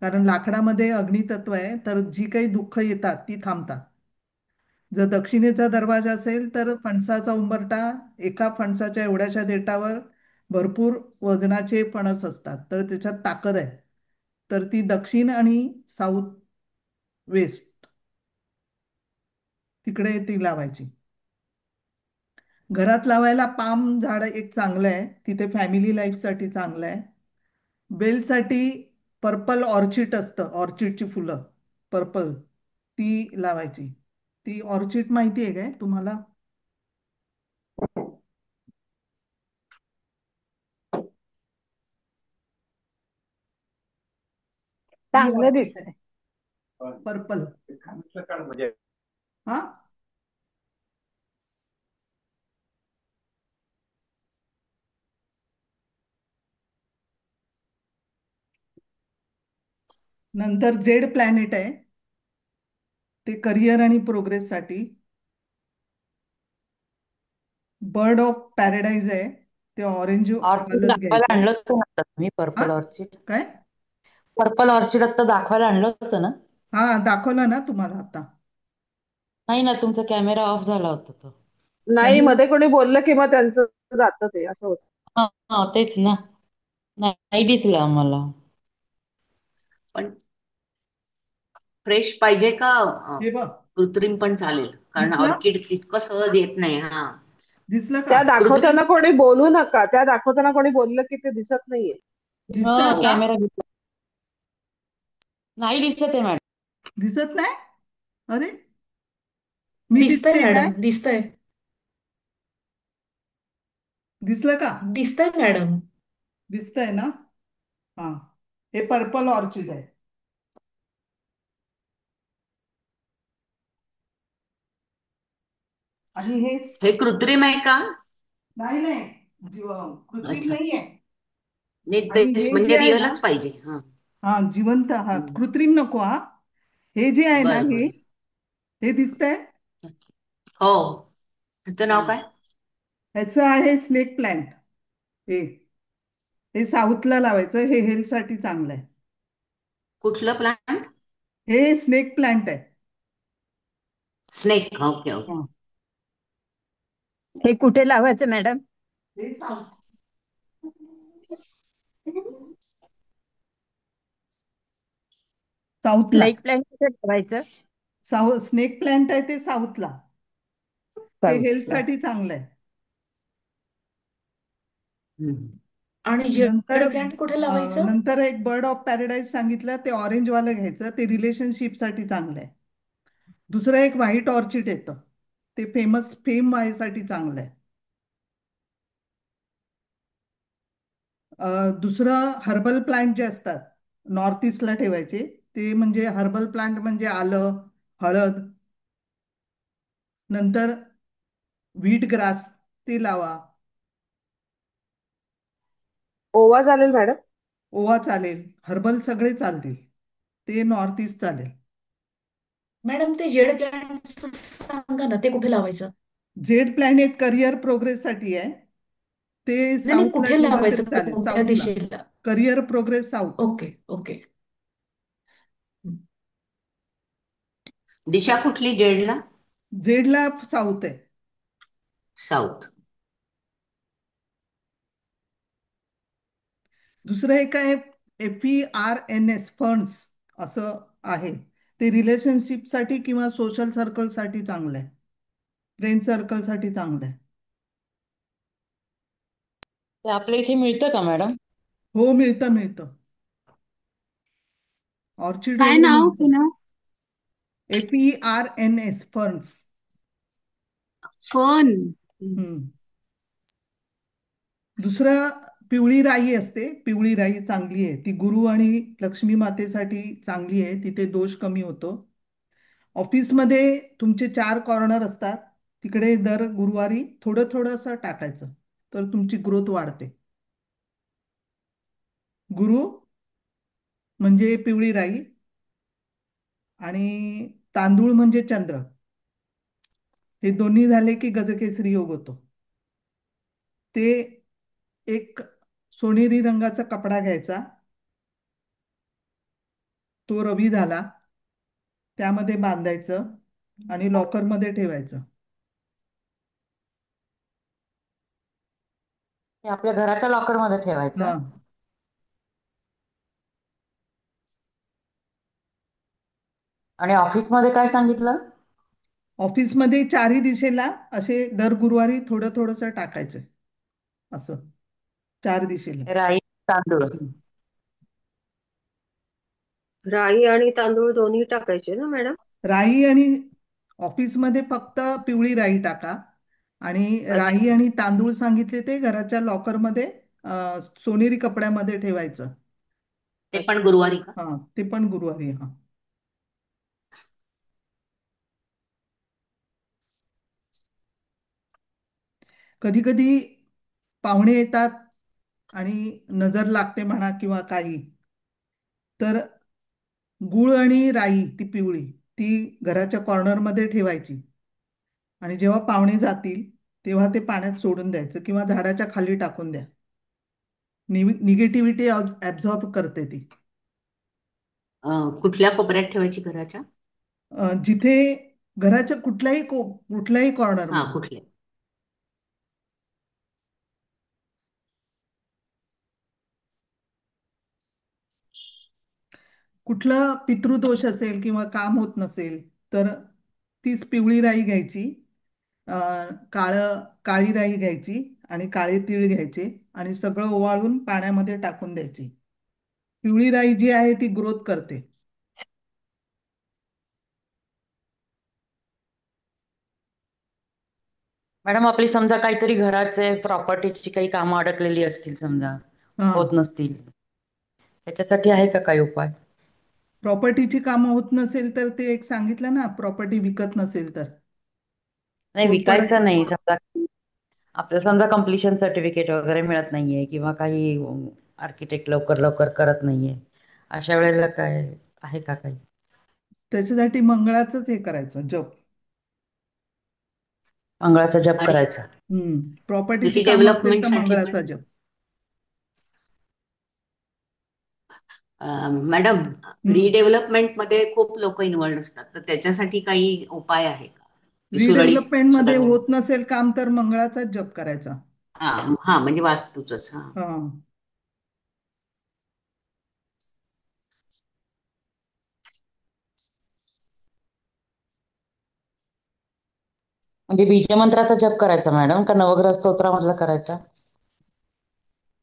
कारण लाकडामध्ये अग्नितत्व आहे, तर जी काही दुःख येतात ती थांबतात. जर दक्षिणेचा दरवाजा असेल तर फणसाचा उंबरठा, एका फणसाच्या एवढ्याशा देठावर भरपूर वजनाचे फणस असतात, तर त्याच्यात ताकद आहे. तर ती दक्षिण आणि साऊथ वेस्ट तिकडे ती लावायची. घरात लावायला पाम झाड एक चांगलं आहे, तिथे फॅमिली लाईफसाठी चांगलं आहे. बेलसाठी पर्पल ऑर्चिड असतं, ऑर्चिडची फुलं पर्पल, ती लावायची. ती ऑर्चिड माहिती आहे काय तुम्हाला? ही चांगलं ऑर्चिड दिसतंय. आहे, पर्पल. हा, नंतर जेड प्लॅनेट आहे, ते करिअर आणि प्रोग्रेससाठी. बर्ड ऑफ पॅराडाईज आहे, ते ऑरेंज ऑर्चिड वालच दाखवायला घ्यायचं. आणलं होतं ना आता तुम्ही, हा, पर्पल ऑर्चिड? काय? पर्पल ऑर्चिड आता दाखवायला आणलं होतं ना? हा, दाखवलं ना तुम्हाला आता. नाही ना, तुमचा कॅमेरा ऑफ झाला होता तो. नाही, कॅमेरा मध्ये कोणी बोललं की मग त्यांचं जातं ते असं होतं. हा हा, तेच ना. नाही दिसलं आम्हाला. पण फ्रेश पाहिजे का हे बघ, कृत्रिम पण चालेल? कारण दिसलं? ऑर्किड इतकं सहज येत नाही. हा, दिसलं का? त्या कृत्रिम. दाखवताना कोणी बोलू नका. त्या दाखवताना कोणी बोललं की ते दिसत नाहीये. दिसतं हा, आता? कॅमेरा नाही दिसत आहे मॅडम. दिसत नाही? अरे, मी दिसतंय दिसते काय? मॅडम, दिसतंय. दिसलं का? दिसतंय मॅडम. दिसतंय ना? हा, हे पर्पल ऑर्चिड आहे. आणि हे हे कृत्रिम आहे का? नाही नाही, कृत्रिम अच्छा. नाही आहे. नाही, आणि तेच हे जे म्हणजे आहे ना, रिअलच पाहिजे. हा. हा जिवंत, हा हम्म. कृत्रिम नको. हा, हे जे आहे ना, बर हे बर. हे दिसतंय. हो. ह्याचं नाव काय? ह्याचं आहे स्नेक प्लांट. हे हे साऊथला लावायचं, हे हेल्थसाठी चांगलं आहे. कुठलं प्लांट? हे स्नेक प्लांट आहे. स्नेक. Okay okay. हा, हे कुठे लावायचं मॅडम? हे साऊथ, साऊथला. स्नेक प्लांट कुठे लावायचं? स्नेक प्लांट आहे ते साऊथला, ते साऊथला. हेल्थसाठी चांगलं आहे. हम्म. आणि नंतर जेड प्लांट कुठे लावायचं? नंतर एक बर्ड ऑफ पॅराडाईज सांगितलं, ते ऑरेंज वालं घ्यायचं, ते रिलेशनशिपसाठी चांगलं आहे. दुसरं एक व्हाईट ऑर्चिड येतं, ते फेम व्हायसाठी चांगलं आहे. दुसरं हर्बल प्लांट जे असतात नॉर्थ ईस्टला ठेवायचे, ते म्हणजे हर्बल प्लांट म्हणजे आलं, हळद. नंतर व्हीट ग्रास, ते लावा. ओवा चालेल मॅडम? ओवा चालेल, हर्बल सगळे चालतील, ते नॉर्थ ईस्ट चालेल. मॅडम ते जेड प्लांट सांगा ना, ते कुठे लावायचं? जेड प्लॅनेट करिअर प्रोग्रेससाठी आहे, ते नाही नाही, साऊथला कुठे ठेवलं तरी लावायचं, चालेल. कोणत्या साऊथला दिशेला? Career progress south. Okay okay. दिशा कुठली जेडला? जेडला साऊथ आहे. साऊथ. दुसरं एक आहे FERNS, फंड्स असं आहे, ते रिलेशनशिपसाठी किंवा सोशल सर्कलसाठी चांगलं आहे, फ्रेंड सर्कलसाठी चांगलं आहे. ते आपल्या इथे मिळतं का मॅडम? हो, मिळतं मिळतं, ऑर्चिड काय वगैरे नाव मिळतं. पुन्हा? FERNS, funds. फन. दुसरं पिवळी राई असते. पिवळी राई चांगली आहे, ती गुरु आणि लक्ष्मी मातेसाठी चांगली आहे, तिथे दोष कमी होतो. ऑफिसमध्ये तुमचे 4 कॉर्नर असतात, तिकडे दर गुरुवारी थोडं थोडंसं टाकायचं, तर तुमची ग्रोथ वाढते. गुरु म्हणजे पिवळी राई आणि तांदूळ म्हणजे चंद्र. हे दोन्ही झाले की गजकेसरी योग होतो. ते एक सोनेरी रंगाचा कपडा घ्यायचा, तो रवी झाला, त्यामध्ये बांधायचं आणि लॉकरमध्ये ठेवायचं. ते आपल्या घराच्या लॉकर मध्ये ठेवायचं. हा. आणि ऑफिसमध्ये काय सांगितलं? ऑफिसमध्ये 4ही दिशेला असे दर गुरुवारी थोडं थोडंसं टाकायचं, असं 4 दिशेला. राई, तांदूळ. राई आणि तांदूळ दोन्ही टाकायचे ना मॅडम? राई आणि ऑफिसमध्ये फक्त पिवळी राई टाका, आणि राई आणि तांदूळ सांगितले ते घराच्या लॉकरमध्ये सोनेरी कपड्यामध्ये ठेवायचं. ते पण गुरुवारी का? हा, ते पण गुरुवारी. हा. कधी कधी पाहुणे येतात आणि नजर लागते म्हणा किंवा काही, तर गुळ आणि राई ती पिवळी, ती घराच्या कॉर्नरमध्ये ठेवायची, आणि जेव्हा पाहुणे जातील तेव्हा ते पाण्यात सोडून द्यायचं किंवा झाडाच्या खाली टाकून द्या. निगेटिव्हिटी ऍब्झॉर्ब करते ती. कुठल्या कोपऱ्यात ठेवायची घराच्या? जिथे घराच्या कुठल्याही कॉर्नर हा, मध्ये. कुठल्या? कुठला पितृदोष असेल किंवा काम होत नसेल तर तीच पिवळी राई घ्यायची, काळी राई घ्यायची आणि काळे तीळ घ्यायचे आणि सगळं ओवाळून पाण्यामध्ये टाकून द्यायची. पिवळी राई जी आहे ती ग्रोथ करते. मॅडम, आपली समजा काहीतरी घराचे प्रॉपर्टीची काही कामं अडकलेली असतील, समजा होत नसतील, त्याच्यासाठी आहे का काही उपाय? प्रॉपर्टीची कामं होत नसेल तर ते एक सांगितलं ना, प्रॉपर्टी विकत नसेल तर. नाही, विकायचं नाही. समजा आपलं समजा कम्प्लिशन सर्टिफिकेट वगैरे मिळत नाहीये किंवा काही आर्किटेक्ट लवकर लवकर करत नाहीये, अशा वेळेला काय आहे का काही? त्याच्यासाठी मंगळाचंच हे करायचं, जप. मंगळाचा जप करायचा. प्रॉपर्टीची कामं असेल रिडेव्हलपमेंट तर साठी मंगळाचा पण. जप. मॅडम, रिडेव्हलपमेंट मध्ये खूप लोक इन्व्हॉल्ड असतात, तर त्याच्यासाठी काही उपाय आहे का? सुरळीत रिडेव्हलपमेंट मध्ये सगळं. होत नसेल काम तर मंगळाचाच जप करायचा. हा हा, म्हणजे वास्तूच. हा. हा. म्हणजे बीजमंत्राचा जप करायचा मॅडम, का नवग्रह स्तोत्रामधला करायचा?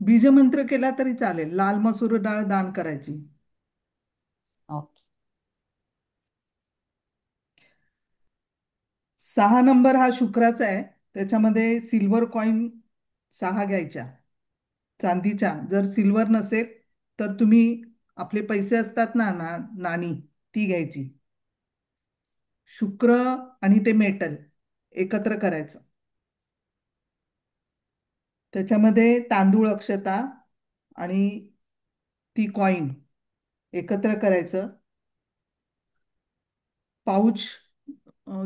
बीजमंत्र केला तरी चालेल. लाल मसूर डाळ दान करायची. ओके. 6 नंबर हा शुक्राचा आहे, त्याच्यामध्ये सिल्वर कॉईन 6 घ्यायच्या चांदीच्या. जर सिल्वर नसेल तर तुम्ही आपले पैसे असतात ना, नाणी, ती घ्यायची. शुक्र आणि ते मेटल एकत्र करायचं, त्याच्यामध्ये तांदूळ, अक्षता आणि ती कॉईन एकत्र करायचं. पाऊच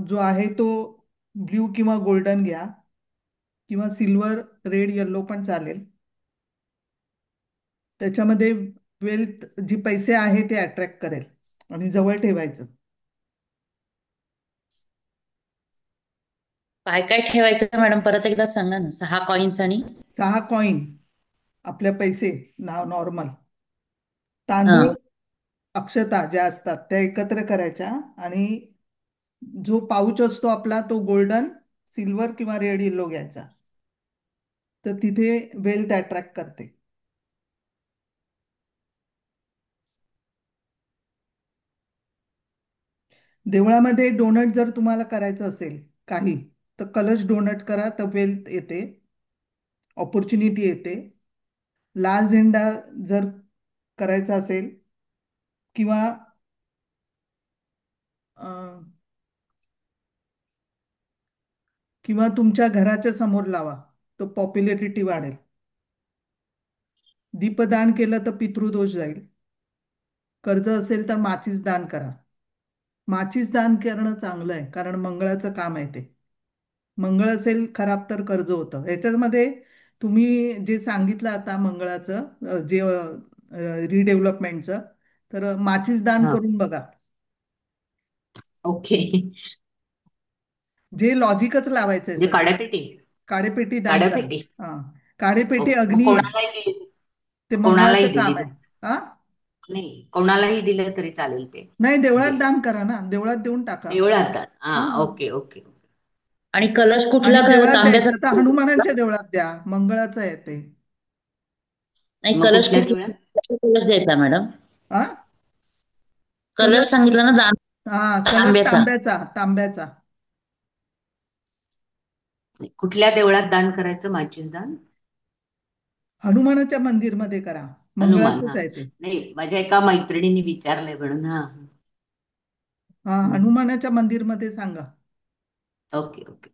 जो आहे तो ब्ल्यू किंवा गोल्डन घ्या, किंवा सिल्वर, रेड, येल्लो पण चालेल. त्याच्यामध्ये वेल्थ, जी पैसे आहे ते अट्रॅक्ट करेल, आणि जवळ ठेवायचं. काय काय ठेवायचं मॅडम, परत एकदा सांगा ना. 6 कॉइन्स आणि 6 कॉईन आपल्या पैसे नॉर्मल. हा. तांदूळ, अक्षता ज्या असतात त्या एकत्र करायच्या, आणि जो पाऊच असतो आपला तो गोल्डन, सिल्वर किंवा रेड, येल्लो घ्यायचा. तर तिथे वेल्थ अट्रॅक्ट करते. देवळामध्ये डोनट जर तुम्हाला करायचं असेल काही, तर कलश डोनट करा तर वेल्थ येते, ऑपॉर्च्युनिटी येते. लाल झेंडा जर करायचा असेल किंवा अं, किंवा तुमच्या घराच्या समोर लावा, तर पॉप्युलॅरिटी वाढेल. दीपदान केलं तर पितृदोष जाईल. कर्ज असेल तर माचीस दान करा. माचीस दान करणं चांगलं आहे, कारण मंगळाचं काम आहे ते. मंगळ असेल खराब तर कर्ज होतं. याच्यामध्ये तुम्ही जे सांगितलं आता मंगळाचं जे रिडेव्हलपमेंटचं, तर माचीस दान हा. करून बघा. ओके. जे लॉजिकच लावायचंय म्हणजे सगळं. काड्यापेटी. काळेपेटी दान करा. काड्यापेटी. हा, काळेपेटी ओके. मग अग्नी आहे, कोणालाही दिली, ते कोणालाही मंगळाचं दिली काम आहे. तर हा, नाही, कोणालाही दिलं तरी चालेल ते. नाही, देवळात म्हणजे दान करा ना, देवळात देऊन टाका. देवळात. हा, हा, ओके ओके. आणि कलश कुठला आणि देवळात तांब्याचा? द्यायचं तर हनुमानाच्या देवळात द्या, मंगळाचं आहे ते. नाही, मग कलश कुठल्या देवळात? कुठला कलश द्यायचा मॅडम? हा, कलश कलश. सांगितलं ना, हा, कलश तांब्याचा. तांब्याचा, तांब्याचा. कुठल्या देवळात दान करायचं माचीस दान? हनुमानाच्या मंदिरमध्ये करा, हनुमान. मंगळाचंच हा, आहे ते. नाही, माझ्या एका मैत्रिणीने विचारलंय म्हणून. हा. हा, हनुमानाच्या मंदिरमध्ये सांगा. Okay okay.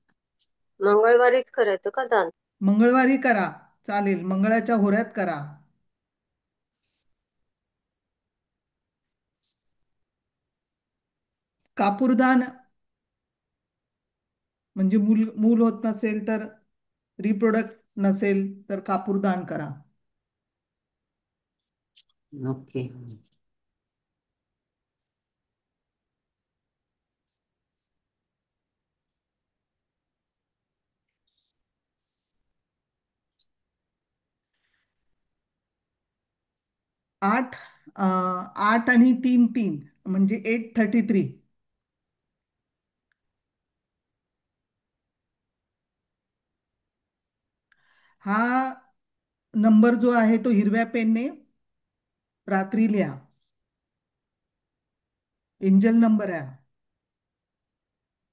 मंगळवारीच करायचं का दान? मंगळवारी करा, चालेल, मंगळाच्या होऱ्यात करा. कापूरदान म्हणजे मूल मूल होत नसेल तर, रिप्रोडक्ट नसेल तर कापूरदान करा. ओके. 8 8 आणि 3 3 म्हणजे 833. हा नंबर जो आहे तो हिरव्या पेनने रात्री लिहा. एंजल नंबर आहे हा.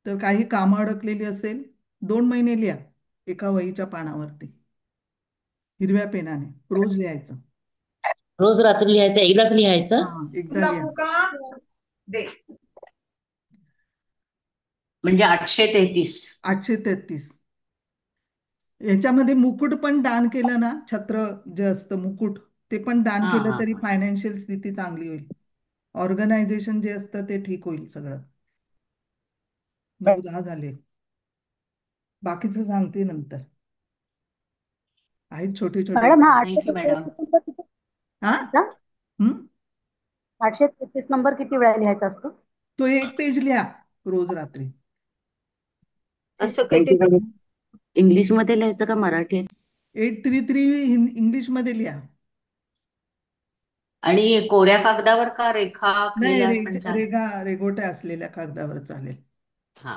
तर काही कामं अडकलेली असेल, 2 महिने लिहा एका वहीच्या पानावरती हिरव्या पेनाने, रोज लिहायचं. रोज रात्री लिहायचं, एकदाच लिहायचं? हा, एकदा लिहा. म्हणजे 833. 833. याच्यामध्ये मुकुट पण दान केलं ना, छत्र जे असतं मुकुट, ते पण दान हा केलं हा तरी हा. फायनान्शियल स्थिती चांगली होईल. ऑर्गनायझेशन जे असतं ते ठीक होईल सगळं. 9 10 झाले, बाकीचं सांगते नंतर. आहेत छोटे छोटे. मॅडम हा थँक्यू मॅडम. 833 नंबर किती हा, लिहायचा? हम्म, 833 नंबर किती वेळा लिहायचा असतो? तो 1 पेज लिहा रोज रात्री. असं किती? इंग्लिश मध्ये लिहायचं का मराठीत? 833 इंग्लिश मध्ये लिहा. आणि कोऱ्या कागदावर का रेखा नाही, आखलेल्या पण चालेल? रेगोट्या असलेल्या कागदावर चालेल. हा.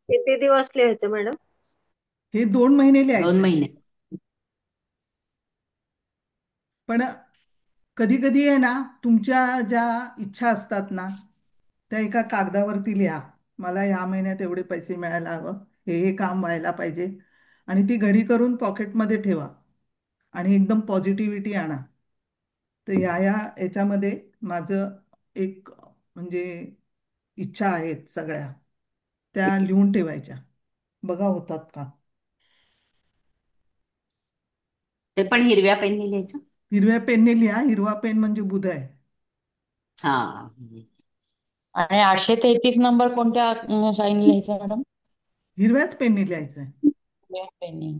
किती दिवस लिहायचं मॅडम? हे 2 महिने 2 लिहायचे. महिने. पण कधी कधी आहे ना, तुमच्या ज्या इच्छा असतात ना, त्या एका कागदावरती लिहा. मला या महिन्यात एवढे पैसे मिळायला हवं, हे काम व्हायला पाहिजे, आणि ती घडी करून पॉकेटमध्ये ठेवा आणि एकदम पॉझिटिव्हिटी आणा. तर याच्यामध्ये माझं एक म्हणजे इच्छा आहेत सगळ्या, त्या लिहून ठेवायच्या. बघा होतात का. ते पण हिरव्या पेनने लिहायचं? हिरव्या पेनने लिहा, हिरवा पेन म्हणजे बुध आहे. हा. आणि 833 नंबर कोणत्या शाईने लिहायचा मॅडम? हिरव्याच पेनने लिहायचंय. पेनने.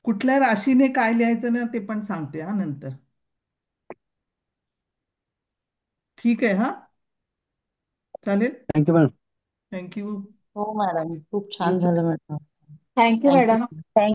कुठल्या राशीने काय लिहायचं ना ते पण सांगते हा नंतर. ठीक आहे, हा चालेल. Thank you madam. थँक्यू. हो मॅडम, खूप छान थँक्यू. झालं madam. Thank you thank you. Madam. Thank you.